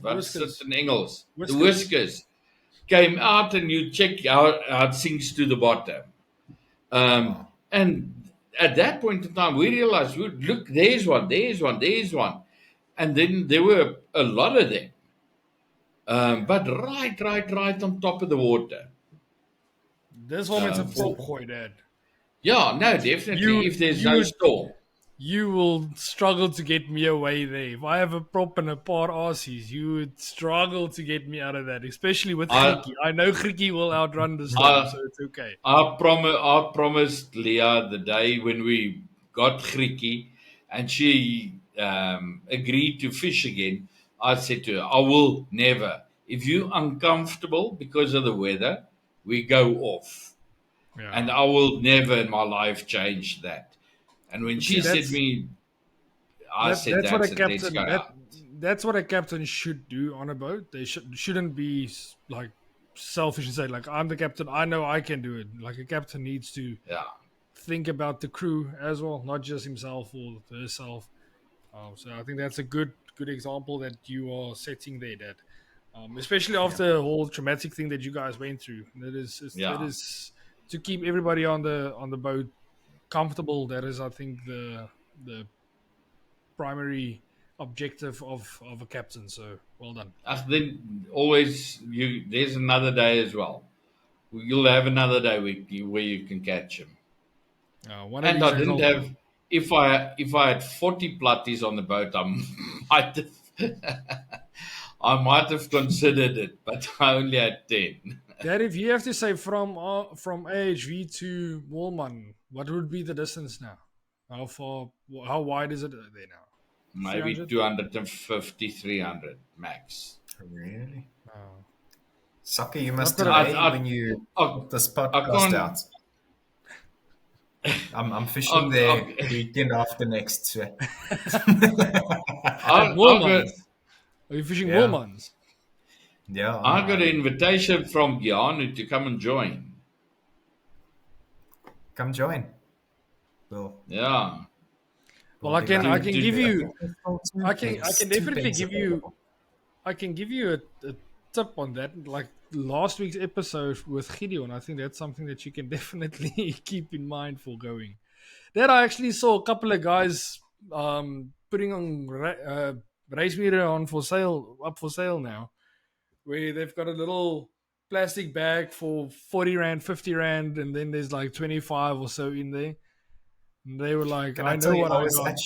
what's it in Engels? The whiskers came out, and you check how it sinks to the bottom. And at that point in time, we realized, look, there's one. And then there were a lot of them. But right on top of the water. This one is a Papgooi, Dad. Yeah, no, definitely. If there's no storm. You will struggle to get me away there. If I have a prop and a paar Aussies, you would struggle to get me out of that, especially with Grieke. I know Grieke will outrun the storm, so it's okay. I promised Leah the day when we got Grieke and she agreed to fish again. I said to her, I will never. If you're uncomfortable because of the weather, we go off. Yeah. And I will never in my life change that. And when she said to me, I said, let's go out. That's what a captain should do on a boat. They shouldn't be like selfish and say, like, I'm the captain, I know I can do it. Like, a captain needs to think about the crew as well, not just himself or herself. So I think that's a good example that you are setting there, Dad. Especially after the whole traumatic thing that you guys went through. That is to keep everybody on the boat comfortable. That is, I think, the primary objective of a captain. So well done. Then always there's another day as well. You'll have another day where you can catch him. One And of I these didn't days have. If I had 40 platties on the boat, I might have I might have considered it, but I only had 10. Dad, if you have to say from AHV to Woolman, what would be the distance now? How wide is it there now? Maybe 300? 250, 300 max. Really? Oh. Sucker, you must Not that delay when you put this podcast out. I'm fishing there weekend after next. So. Are you fishing Woolmans? Yeah. I got an invitation from Duane to come and join. Come join. Well, yeah. Well, I can give you. I can definitely give you. I can give you a tip on that. Like last week's episode with Gideon, I think that's something that you can definitely keep in mind for going. There, I actually saw a couple of guys putting on race meter up for sale now, where they've got a little plastic bag for 40 rand, 50 rand, and then there's like 25 or so in there. And they were like, I know what I got.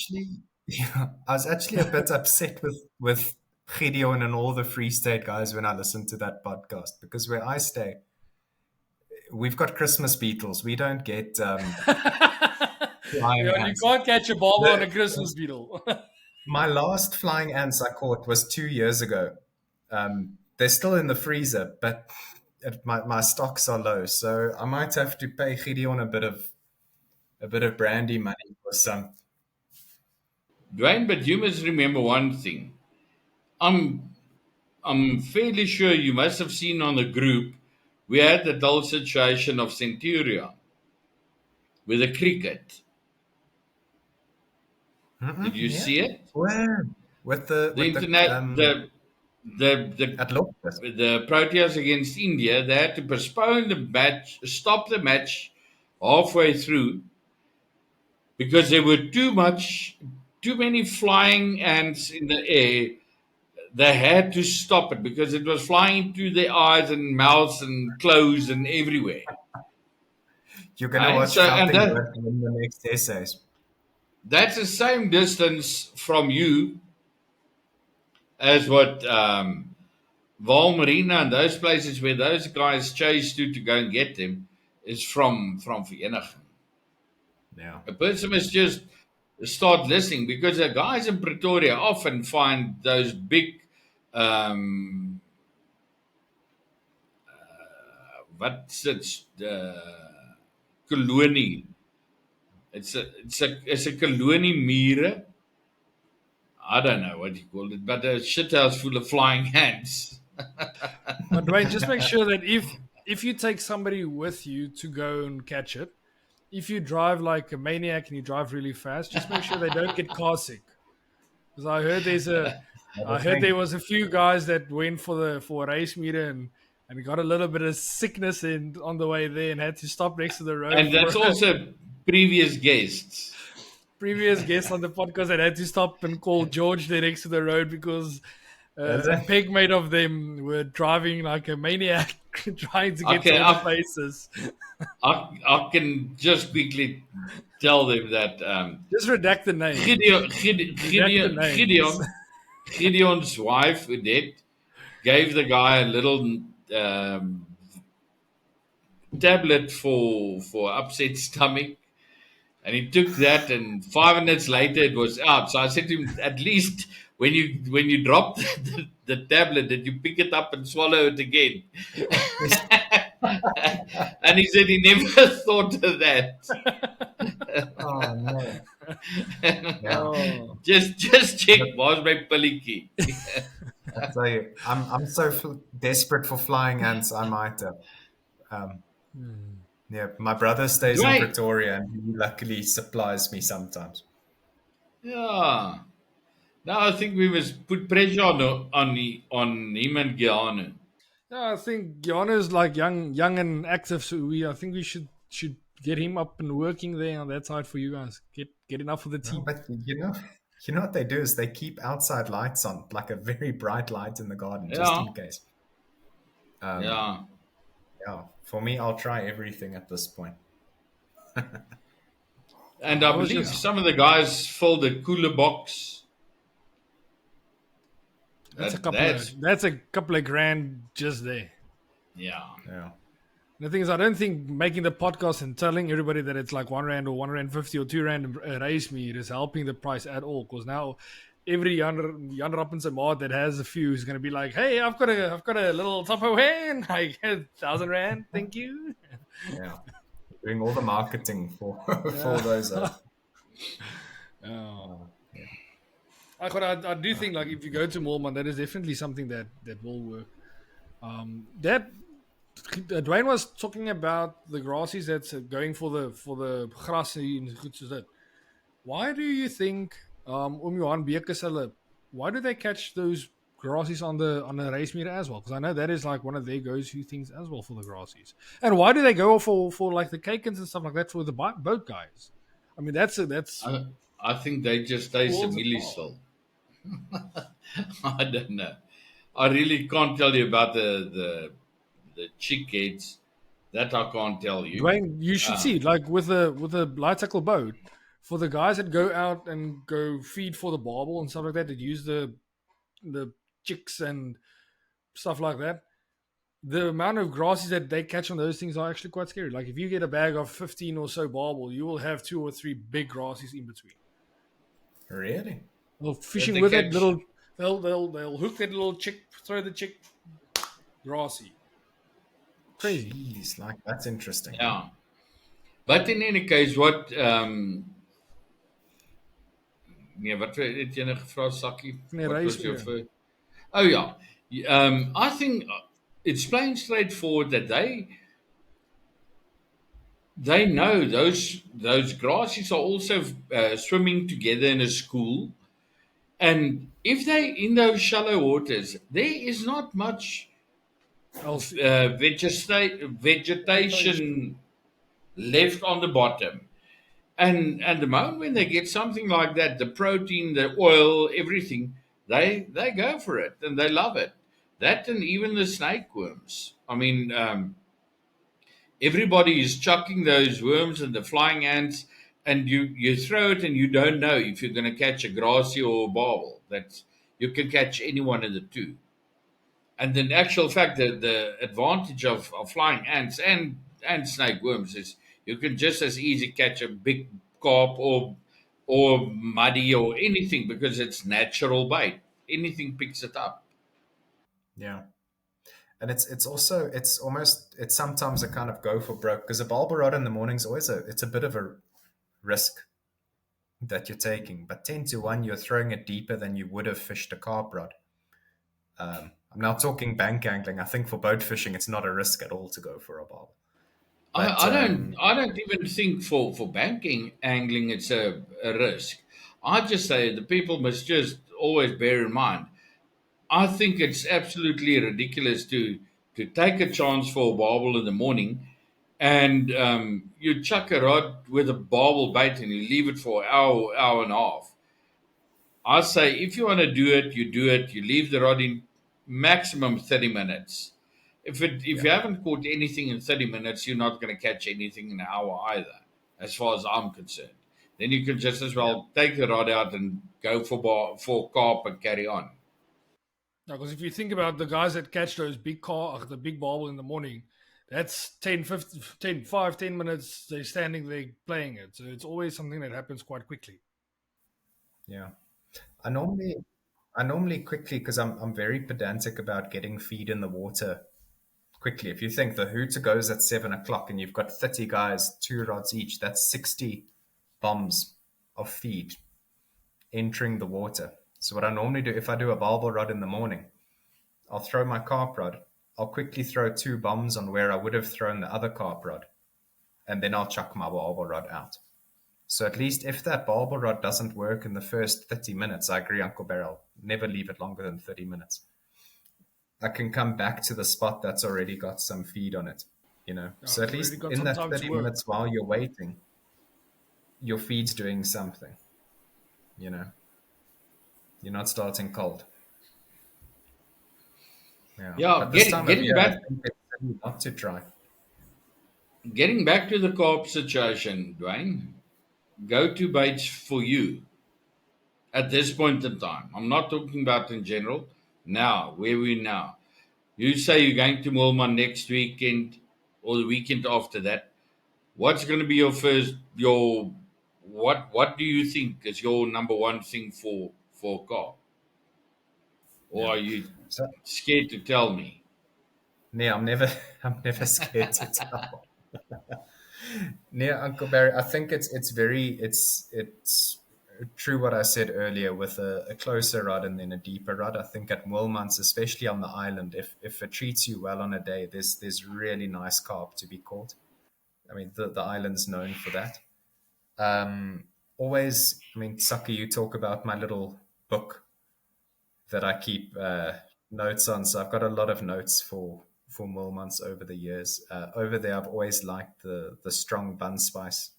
I was actually a bit upset with Gideon and all the Free State guys when I listened to that podcast, because where I stay, we've got Christmas beetles. We don't get flying ants. You can't catch a barbel on a Christmas beetle. My last flying ants I caught was 2 years ago. They're still in the freezer, but my stocks are low, so I might have to pay Gideon a bit of brandy money for some. Dwayne, but you must remember one thing. I'm fairly sure you must have seen on the group we had the whole situation of Centurion with the cricket. Did you see it? Where? With the Proteas against India, they had to postpone the match, stop the match halfway through because there were too many flying ants in the air. They had to stop it because it was flying into their eyes and mouths and clothes and everywhere. You're going to watch something in the next essays. That's the same distance from you as what Valmarina and those places where those guys chase to go and get them is from Vereniging. Yeah. A person must just start listening, because the guys in Pretoria often find those big kolonie. It's a kolonie mure. I don't know what you call it, but a shithouse full of flying ants. But Dwayne, just make sure that if you take somebody with you to go and catch it, if you drive like a maniac and you drive really fast, just make sure they don't get car sick. Because I heard there was a few guys that went for a race meter and got a little bit of sickness on the way there and had to stop next to the road. And that's also previous guests. Previous guests on the podcast that had to stop and call George there next to the road because a pegmate of them were driving like a maniac trying to get to other places. I can just quickly tell them that just redact the name. Gideon's wife Udette gave the guy a little tablet for upset stomach, and he took that, and 5 minutes later it was out. So I said to him, at least when you drop the tablet, that you pick it up and swallow it again. And he said he never thought of that. Oh no! Just check, was my pillikie. I'll tell you, I'm so desperate for flying ants. I might. Yeah, my brother stays in Dwayne. Pretoria, and he luckily supplies me sometimes. Yeah. Now I think we must put pressure on him and Gianna. Yeah, I think Gianna is like young and active, so I think we should get him up and working there on that side for you guys. Get enough for the No, team. but you know what they do is they keep outside lights on, like a very bright light in the garden, just Yeah. in case. Yeah. Yeah, for me, I'll try everything at this point. And I believe some of the guys filled a cooler box. That's That's a couple of grand just there. yeah. Yeah. The thing is, I don't think making the podcast and telling everybody that it's like R1 or R1.50 or R2 raise me is helping the price at all. Because now every Jan Rappens and Maat that has a few is going to be like, "Hey, I've got a little Tupperware and I get R1,000, thank you." Yeah. Doing all the marketing for those. I do think like if you go to Moorman, that is definitely something that will work. That Dwayne was talking about the grassies that's going for the grassy and goed soos dit. Why do you think Johan Beekes why do they catch those grassies on the racemeter as well? Because I know that is like one of their go-to things as well for the grassies. And why do they go for like the cakens and stuff like that for the boat guys? I mean that's I think they just taste a millisville. I don't know. I really can't tell you about the chick heads. That I can't tell you. Dwayne, you should see like with a light tackle boat for the guys that go out and go feed for the barbel and stuff like that that use the chicks and stuff like that. The amount of grassies that they catch on those things are actually quite scary. Like if you get a bag of 15 or so barbel, you will have 2 or 3 big grassies in between. Really? Well, fishing with that little, they'll hook that little chick, throw the chick, grassy. Crazy. Jeez, like that's interesting. Yeah. But in any case, what wat het jy nou gevra Sakkie? Nee, What was your racemeter. first? Oh yeah. I think it's plain straightforward that they know those grassies are also swimming together in a school, and if they in those shallow waters, there is not much vegetation left on the bottom. And the moment when they get something like that, the protein, the oil, everything, they go for it and they love it. That and even the snake worms. I mean, everybody is chucking those worms and the flying ants, and you throw it and you don't know if you're going to catch a grassy or a barbel. That you can catch any one of the two. And in actual fact, the advantage of flying ants and snake worms is you can just as easy catch a big carp or muddy or anything because it's natural bait. Anything picks it up. Yeah. And it's sometimes a kind of go for broke because a barbel rod in the morning is always it's a bit of a risk that you're taking. But 10 to 1, you're throwing it deeper than you would have fished a carp rod. I'm now talking bank angling. I think for boat fishing, it's not a risk at all to go for a barbel. I don't even think for banking angling it's a risk. I just say the people must just always bear in mind. I think it's absolutely ridiculous to take a chance for a barbel in the morning and you chuck a rod with a barbel bait and you leave it for an hour and a half. I say if you want to do it, you do it. You leave the rod in maximum 30 minutes. If you haven't caught anything in 30 minutes, you're not going to catch anything in an hour either, as far as I'm concerned. Then you can just as well take the rod out and go for carp and carry on. Because if you think about the guys that catch those the big barbel in the morning, that's 10 minutes, they're standing there playing it. So it's always something that happens quite quickly. Yeah. I normally quickly, because I'm very pedantic about getting feed in the water quickly. If you think the hooter goes at 7 o'clock and you've got 30 guys, 2 rods each, that's 60 bombs of feed entering the water. So what I normally do, if I do a barbel rod in the morning, I'll throw my carp rod. I'll quickly throw 2 bombs on where I would have thrown the other carp rod, and then I'll chuck my barbel rod out. So at least if that barbel rod doesn't work in the first 30 minutes, I agree, Uncle Beryl, never leave it longer than 30 minutes. I can come back to the spot that's already got some feed on it, So at least in that 30 minutes while you're waiting, your feed's doing something, You're not starting cold. Yeah, But this time of getting year, back I think it's silly not to try. getting back to the carp situation, Dwayne. Go-to baits for you at this point in time. I'm not talking about in general. Now, where we now. You say you're going to Mulman next weekend or the weekend after that. What's going to be what do you think is your number one thing for carp? Or are you So, scared to tell me? I'm never scared to tell. Uncle Barry, I think it's true what I said earlier with a closer rod and then a deeper rod. I think at Wilmans, especially on the island, if it treats you well on a day, there's really nice carp to be caught. I mean, the island's known for that. Always, Saki, you talk about my little book that I keep notes on. So I've got a lot of notes for Wilmans over the years. Over there, I've always liked the strong bun spice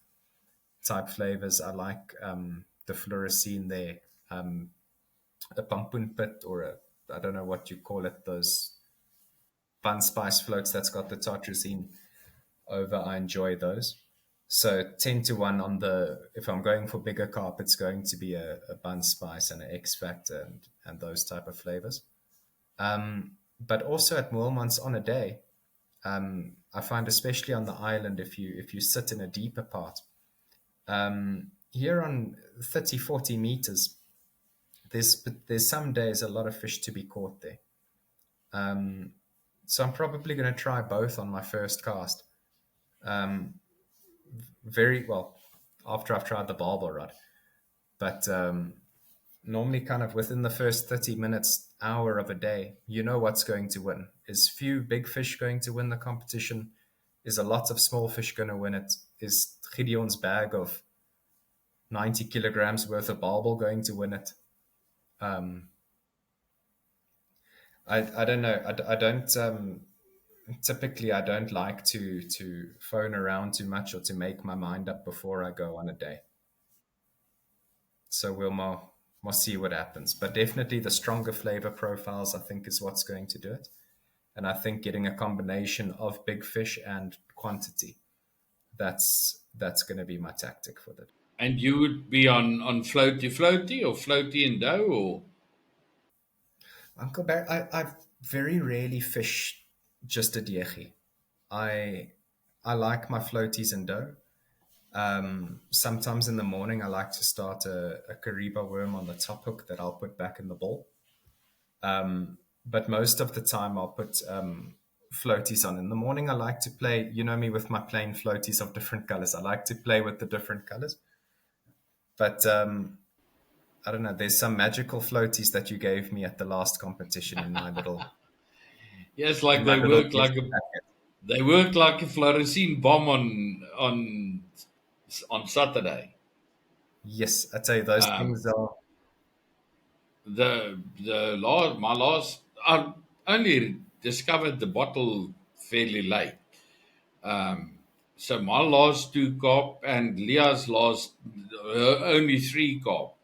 type flavors. I like the fluorescene there, a pumpkin pit or I don't know what you call it, those bun spice floats that's got the tartrazine over. I enjoy those. So 10-1 on if I'm going for bigger carp, it's going to be a bun spice and an X Factor and those type of flavors. But also at Moelmans on a day, I find especially on the island, if you sit in a deeper part, here on 30, 40 meters, there's some days a lot of fish to be caught there. So I'm probably going to try both on my first cast. Very well after I've tried the barbel rod, but normally kind of within the first 30 minutes, hour of a day, what's going to win. Is few big fish going to win the competition? Is a lot of small fish going to win it? Is Gideon's bag of 90 kilograms worth of barbel going to win it? I don't know. I don't typically I don't like to phone around too much or to make my mind up before I go on a day. So we'll more see what happens. But definitely the stronger flavor profiles, I think, is what's going to do it. And I think getting a combination of big fish and quantity, that's going to be my tactic for that. And you would be on floaty or floaty and dough, or? Uncle Barry, I very rarely fish just a diegie. I like my floaties and dough. Sometimes in the morning, I like to start a Kariba worm on the top hook that I'll put back in the bowl. But most of the time, I'll put floaties on. In the morning, I like to play, me with my plain floaties of different colors. I like to play with the different colors. But I don't know, there's some magical floaties that you gave me at the last competition in my little... Yes, like they work like a fluorescent bomb on Saturday. Yes, I tell you, those things are... I only discovered the bottle fairly late. So my last 2 carp and Leah's last only 3 carp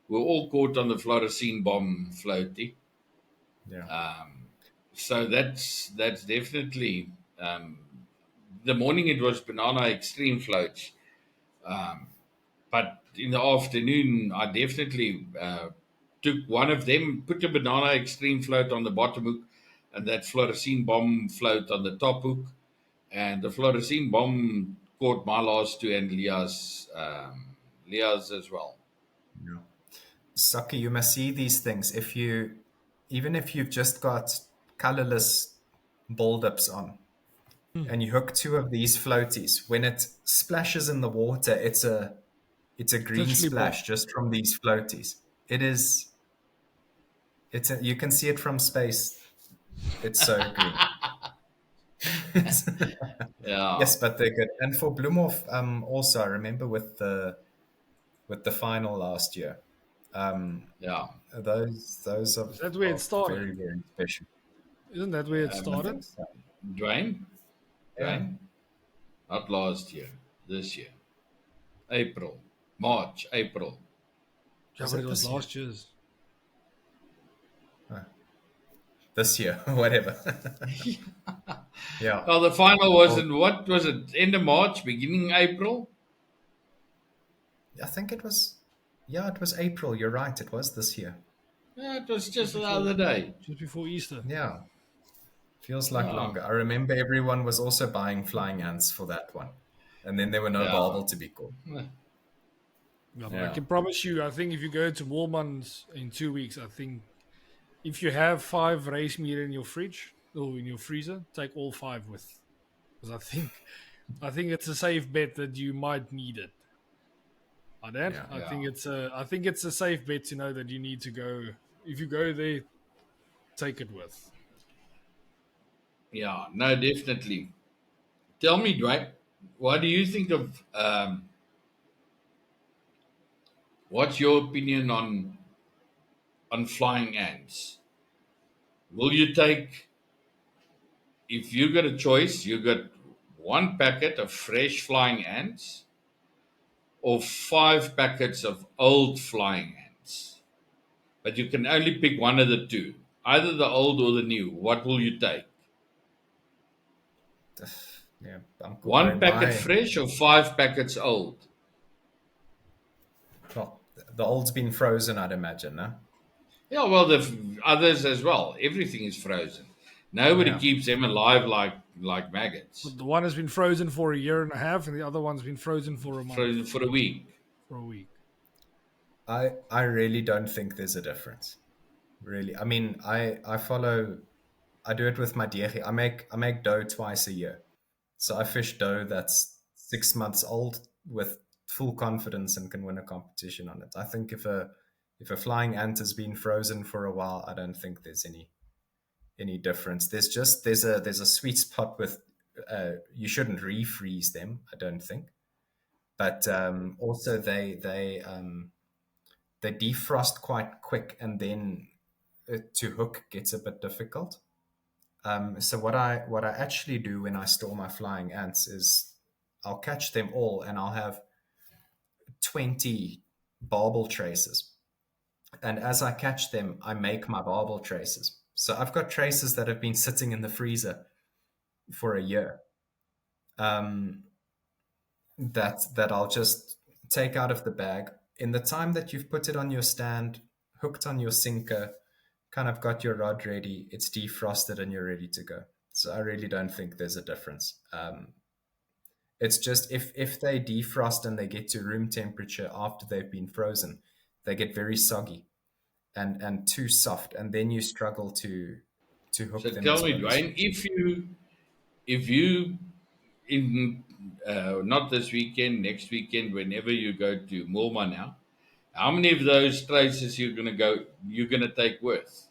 were all caught on the fluorescent bomb floaty. Yeah. So that's definitely the morning it was banana extreme floats, but in the afternoon I definitely took one of them, put a banana extreme float on the bottom hook and that fluorescent bomb float on the top hook, and the fluorescent bomb caught my last 2 and Leah's as well. Yeah. Saki, you must see these things. Even if you've just got colorless ball dips on, and you hook 2 of these floaties, when it splashes in the water, it's a green splash just from these floaties. You can see it from space. It's so green. Yeah. Yes, but they're good. And for Bloemhof, also I remember with the final last year, Yeah. those Is that where are it started? very, very special. Isn't that where it I started? think so. Dwayne? Yeah. Dwayne? Not last year. This year. April. March. April. Yeah, Was but it it was this year? last year's. This year, whatever. Yeah. Well, the final was in, what was it? End of March, beginning April? I think it was, yeah, it was April. You're right. It was this year. Yeah, it was just the other day. Just before Easter. Yeah. Feels like Yeah. longer. I remember everyone was also buying flying ants for that one. And then there were no Yeah. barbel to be caught. Yeah, but Yeah. I can promise you, I think if you go to Walmans in 2 weeks, I think if you have 5 race meat in your fridge or in your freezer, take all 5 with. Because I think it's a safe bet that you might need it. Dan, Yeah. I think it's a safe bet to know that you need to go. If you go there, take it with. Yeah, no, definitely. Tell me, Dwayne, what do you think of what's your opinion on flying ants? Will you take, if you got a choice, you got 1 packet of fresh flying ants or 5 packets of old flying ants? But you can only pick one of the two, either the old or the new. What will you take? Yeah. Uncle 1 Barry, packet fresh or 5 packets old? well, the old's been frozen, I'd imagine, no? Yeah, well, the others as well. Everything is frozen. Nobody Yeah. keeps them alive like maggots. But the one has been frozen for a year and a half, and the other one's been frozen for a month, Frozen for a week. for a week. I really don't think there's a difference. Really. I mean, I do it with my diegie. I make dough twice a year. So I fish dough that's 6 months old with full confidence and can win a competition on it. I think if a flying ant has been frozen for a while, I don't think there's any difference. There's a sweet spot with you shouldn't refreeze them, I don't think. But also they defrost quite quick, and then to hook gets a bit difficult. So what I actually do when I store my flying ants is I'll catch them all, and I'll have 20 barbel traces. And as I catch them, I make my barbel traces. So I've got traces that have been sitting in the freezer for a year. That I'll just take out of the bag. In the time that you've put it on your stand, hooked on your sinker, kind of got your rod ready, it's defrosted and you're ready to go. So I really don't think there's a difference. It's just if they defrost and they get to room temperature after they've been frozen, they get very soggy and too soft, and then you struggle to hook So them. tell me, Dwayne, if you in not this weekend, next weekend, whenever you go to Mulma now, how many of those traces you're gonna take with?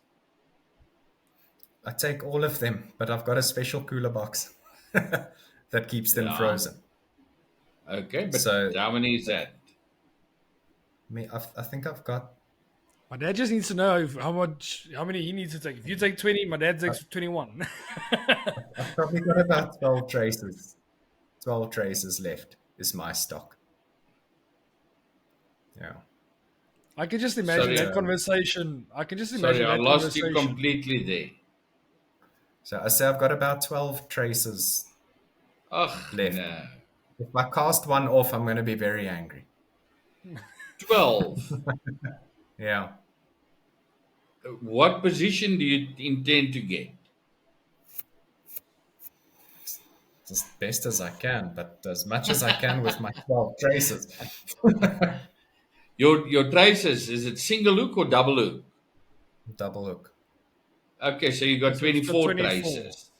I take all of them, but I've got a special cooler box that keeps them Yeah. frozen. Okay, but So- how many is that? I think I've got My dad just needs to know how many he needs to take. If you take 20, my dad takes 21. I've probably got about 12 traces. 12 traces left is my stock. Yeah. I can just imagine Sorry, that conversation. I can just imagine Sorry, I that lost you conversation. completely there. So I say I've got about 12 traces Ugh, left. no. If I cast one off, I'm going to be very angry. 12. Yeah. What position do you intend to get? As best as I can, but as much as I can with my 12 traces. Your traces, is it single hook or double hook? Double hook. Okay, so you got So it's got 24 24. traces.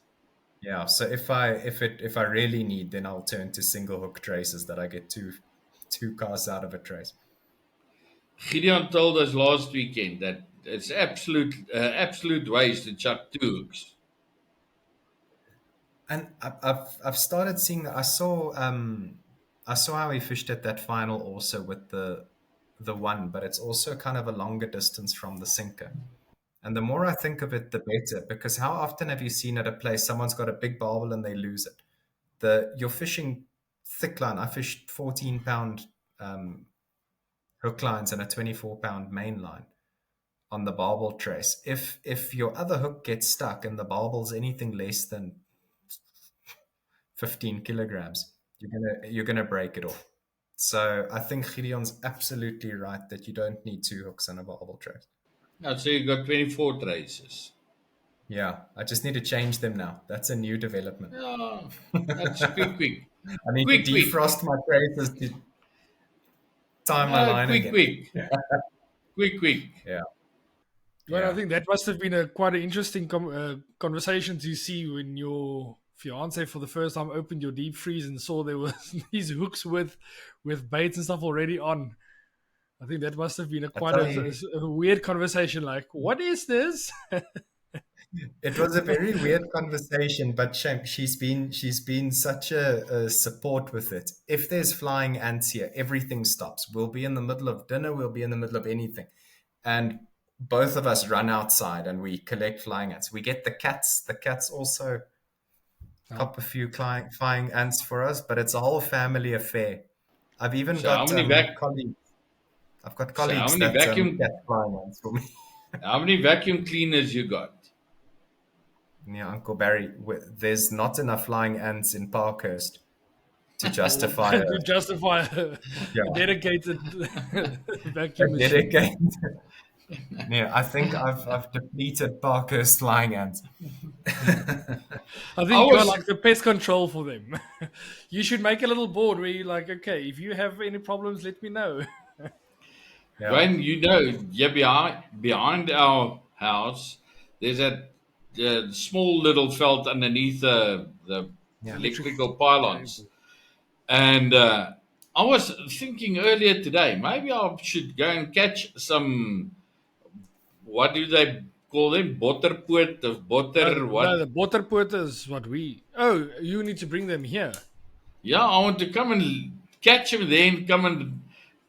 Yeah, so if I really need, then I'll turn to single hook traces that I get two casts out of a trace. Gideon told us last weekend that it's absolute waste to chuck 2 hooks. And I've started seeing. I saw how he fished at that final also with the one, but it's also kind of a longer distance from the sinker. And the more I think of it, the better. Because how often have you seen at a place someone's got a big barbel and they lose it? You're fishing thick line. I fished 14-pound hook lines and a 24-pound main line on the barbel trace. If your other hook gets stuck and the barbel's anything less than 15 kilograms, you're gonna break it off. So I think Gideon's absolutely right that you don't need 2 hooks on a barbel trace. Now, so you got 24 traces. Yeah, I just need to change them now. That's a new development. Yeah, that's quick. I need Quick, to defrost my traces to tie my line again. Quick. Yeah. Well, I think that must have been quite an interesting conversation to see when your fiance for the first time opened your deep freeze and saw there was these hooks with baits and stuff already on. I think that must have been quite a weird conversation. Like, what is this? It was a very weird conversation, but she's been such a support with it. If there's flying ants here, everything stops. We'll be in the middle of dinner, we'll be in the middle of anything. And both of us run outside and we collect flying ants. We get the cats. The cats also cop a few flying ants for us, but it's a whole family affair. I've even got colleagues. I've got colleagues that catch flying ants for me. How many vacuum cleaners you got? Yeah, Uncle Barry, there's not enough flying ants in Parkhurst to justify a dedicated vacuum machine. Yeah, I think I've depleted Parkhurst flying ants. I think you're like the pest control for them. You should make a little board where you're like, okay, if you have any problems, let me know. When behind our house, there's a small little felt underneath the electrical pylons. And I was thinking earlier today, maybe I should go and catch some, what do they call them? Botterpoot of butter? No, the botterpoot is what we... Oh, you need to bring them here. Yeah, I want to come and catch them then, come and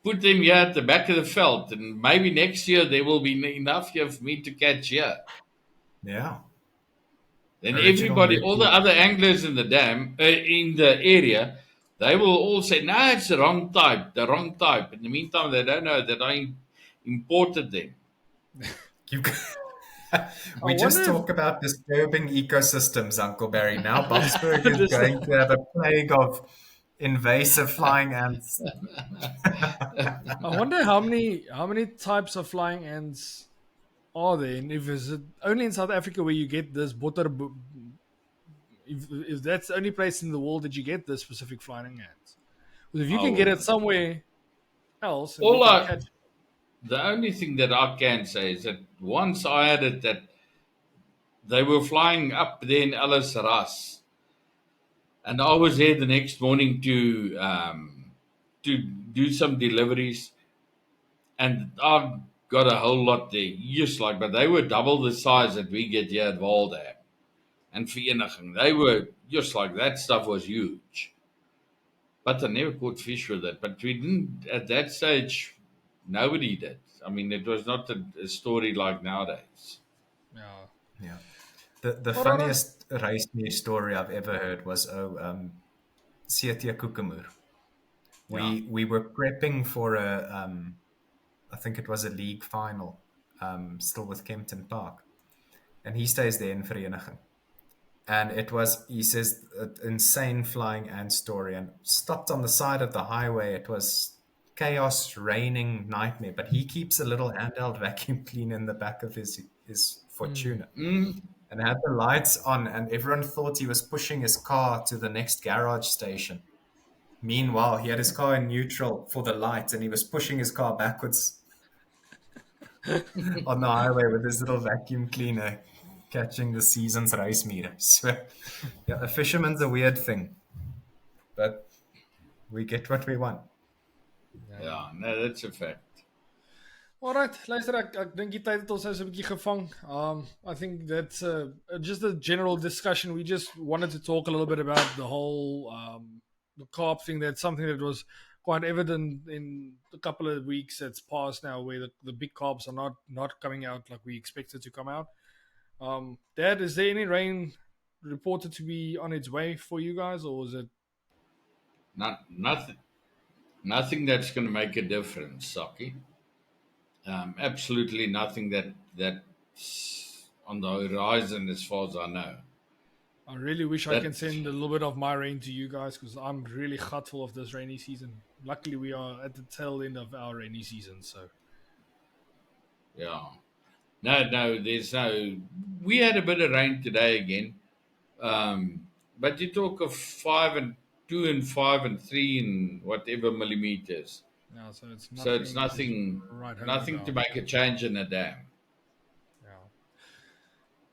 put them here at the back of the veld. And maybe next year there will be enough here for me to catch here. Yeah. Then everybody, all the other anglers in the dam, in the area, they will all say, no, it's the wrong type. In the meantime, they don't know that I imported them. We just talk about disturbing ecosystems, Uncle Barry. Now Boksburg is going to have a plague of invasive flying ants. I wonder how many types of flying ants are there, and if it's only in South Africa where you get this if that's the only place in the world that you get this specific flying ants. But if you can get it somewhere else, the only thing that I can say is that once I had it that they were flying up there in Ellis Ras, and I was there the next morning to do some deliveries, and I got a whole lot there, but they were double the size that we get here at Waldam and Vereniging. They were just like that stuff was huge, but I never caught fish with it. But we didn't at that stage. Nobody did. I mean, it was not a story like nowadays. Yeah. The funniest race story I've ever heard was CT Koekemoer. We were prepping for I think it was a league final, still with Kempton Park, and he stays there in Vereniging. And he says, an insane flying ant story, and stopped on the side of the highway. It was chaos, raining, nightmare, but he keeps a little handheld vacuum cleaner in the back of his Fortuna and had the lights on, and everyone thought he was pushing his car to the next garage station. Meanwhile, he had his car in neutral for the lights, and he was pushing his car backwards on the highway with his little vacuum cleaner, catching the season's race meter. So, yeah, a fisherman's a weird thing, but we get what we want. Yeah, no, that's a fact. Alright, luister, ek dink die tyd het ons nou so 'n bietjie gevang. I think that's just a general discussion. We just wanted to talk a little bit about the whole the carp thing. That's something that was quite evident in a couple of weeks that's passed now, where the big carps are not coming out like we expected to come out. Dad, is there any rain reported to be on its way for you guys, or is it? Nothing that's going to make a difference, Saki. Absolutely nothing that's on the horizon as far as I know. I really wish I can send a little bit of my rain to you guys because I'm really gutful of this rainy season. Luckily, we are at the tail end of our rainy season, so. Yeah. No, there's no. We had a bit of rain today again. But you talk of 5 and 2 and 5 and 3 and whatever millimeters. Yeah, so it's nothing to make a change in a dam. Yeah.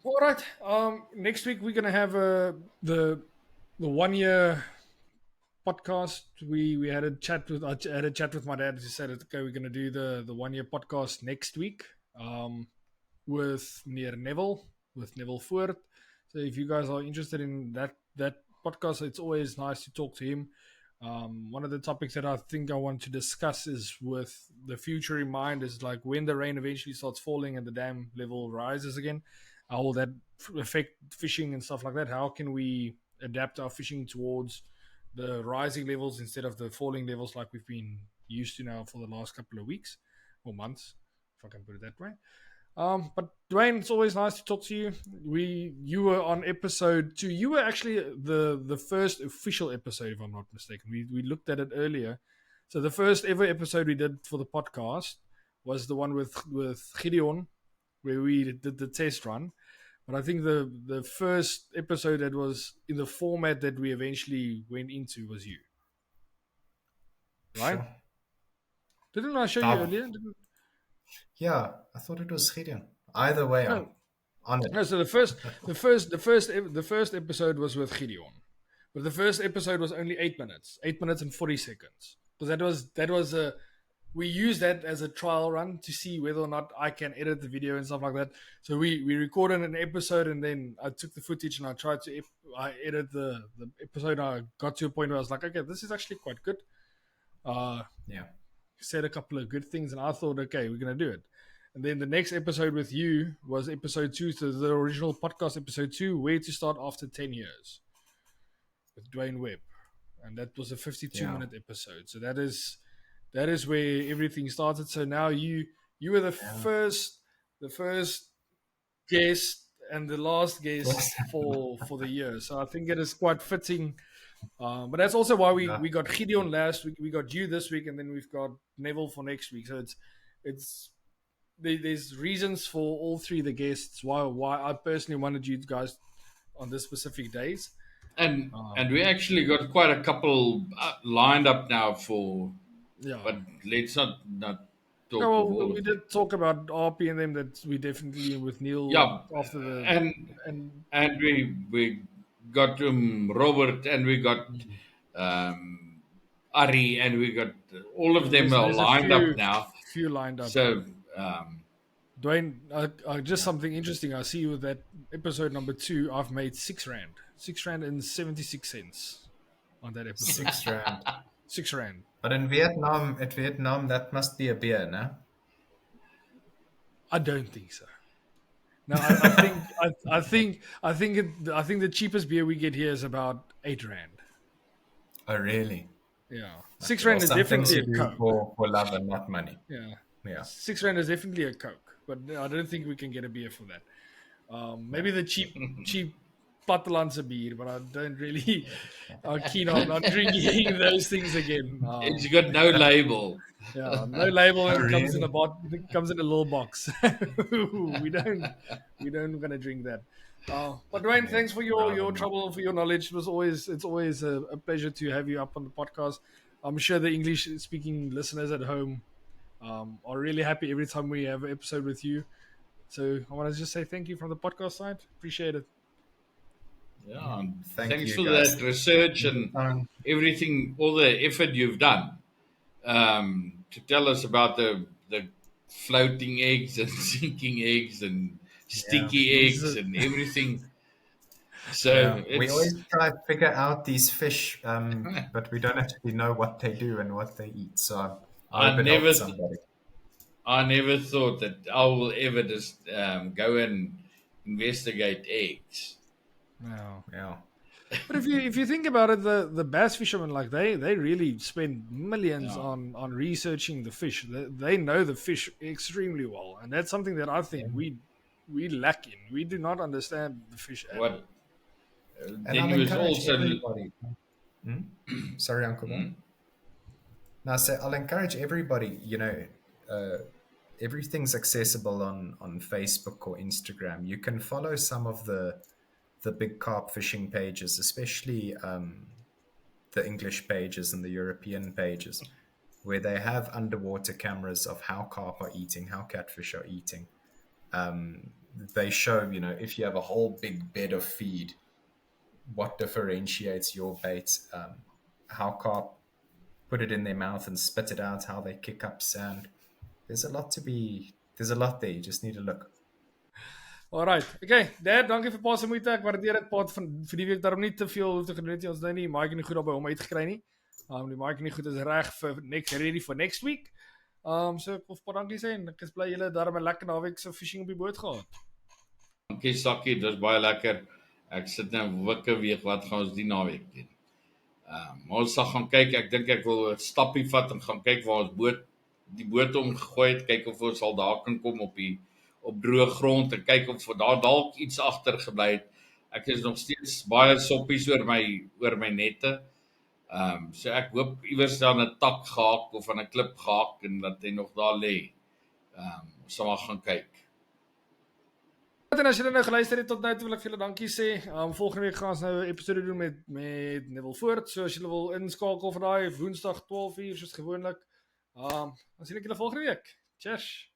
All right. Next week we're gonna have the 1 year podcast. We had a chat with my dad. He said, okay, we're gonna do the 1 year podcast next week. With near Neville Ford. So if you guys are interested in that podcast, it's always nice to talk to him. One of the topics that I think I want to discuss is with the future in mind is like when the rain eventually starts falling and the dam level rises again, how will that affect fishing and stuff like that? How can we adapt our fishing towards the rising levels instead of the falling levels like we've been used to now for the last couple of weeks or months, if I can put it that way. But Dwayne, it's always nice to talk to you. You were on episode 2. You were actually the first official episode, if I'm not mistaken. We looked at it earlier. So the first ever episode we did for the podcast was the one with Gideon, where we did the test run. But I think the first episode that was in the format that we eventually went into was you. Right? Sure. Didn't I show you earlier? Yeah, I thought it was Gideon. Either way, on it. No, so the first episode was with Gideon, but the first episode was only 8 minutes, 8 minutes and 40 seconds, because that was we used that as a trial run to see whether or not I can edit the video and stuff like that. So we recorded an episode and then I took the footage and I edit the episode. I got to a point where I was like, okay, this is actually quite good. Yeah. Said a couple of good things and I thought, okay, we're going to do it. And then the next episode with you was episode 2, so the original podcast episode 2, Where to Start After 10 Years with Duane Webb. And that was a 52-minute episode. So that is where everything started. So now you were the first guest and the last guest for the year. So I think it is quite fitting. But that's also why we got Gideon last week, we got you this week, and then we've got Neville for next week. So there's reasons for all three of the guests why I personally wanted you guys on this specific days. And we actually got quite a couple lined up now for. Yeah. But let's not talk. No, well, we did talk about RP and them that we definitely with Neil. Yeah. After the and we got Robert and we got Ari and we got all of them are lined up now. Few lined up. So, Dwayne, just something interesting. I see with that episode number 2, I've made R6 and 76 cents on that episode. R6. But in Vietnam, that must be a beer, no? I don't think so. No, I think the cheapest beer we get here is about R8. Oh, really? Yeah, R6 is definitely a Coke for love and not money. Yeah. R6 is definitely a Coke, but I don't think we can get a beer for that. Maybe the cheap Plattelandse beer, but I don't really are keen on not drinking those things again. It's got no label. Yeah, no label, and it comes in a little box. we don't gonna drink that. But Dwayne, thanks for your trouble, for your knowledge. It's always a pleasure to have you up on the podcast. I'm sure the English speaking listeners at home are really happy every time we have an episode with you. So I want to just say thank you from the podcast side. Appreciate it. Yeah, thanks for that research and everything, all the effort you've done to tell us about the floating eggs and sinking eggs and sticky eggs and everything. So We it's always try to figure out these fish, but we don't actually know what they do and what they eat. So I hope it helps somebody. I never thought that I will ever just go and investigate eggs. No. Yeah. But if you think about it, the bass fishermen, like they really spend millions Yeah. on researching the fish. They know the fish extremely well, and that's something that I think we lack in. We do not understand the fish at all. What? And Then I'll he was encourage also. everybody. Sorry, Uncle Ben. Now, so I'll encourage everybody, everything's accessible on Facebook or Instagram. You can follow some of the big carp fishing pages, especially the English pages and the European pages, where they have underwater cameras of how carp are eating, how catfish are eating. They show, if you have a whole big bed of feed, what differentiates your bait, how carp put it in their mouth and spit it out, how they kick up sand. There's a lot there. You just need to look. Alright, okay, Dad, dankie vir pa se moeite. Ek waardeer dit pa vir die week daarom nie te veel hoef te gedoen het ons nou nie. Mike nie goed daar by hom uitgekry nie. Die Mike nie goed is reg vir ready for next week. So ek wil pa dankie sê en ek is bly julle daarom 'n lekker naweek se fishing op die boot gehad. Dankie Sakkie, dis baie lekker. Ek sit nou wikke weeg wat gaan ons die naweek doen. Ons sal gaan kyk. Ek dink ek wil 'n stappie vat en gaan kyk waar ons die boot omgegooi het, kyk of ons al daar kan kom op droë grond en kyk of daar dalk iets agter gebly het. Ek is nog steeds baie soppies oor my nette. So ek hoop iewers aan 'n tak gehaak of aan 'n klip gehaak en dat hy nog daar lê. Ons sal maar gaan kyk. En as julle nou geluister het tot nou toe, wil ek vir julle dankie sê. Volgende week gaan ons nou 'n episode doen met Neville Voort. So as julle wil inskakel vir daai Woensdag 12:00 soos gewoonlik. Dan sien ek julle volgende week. Cheers.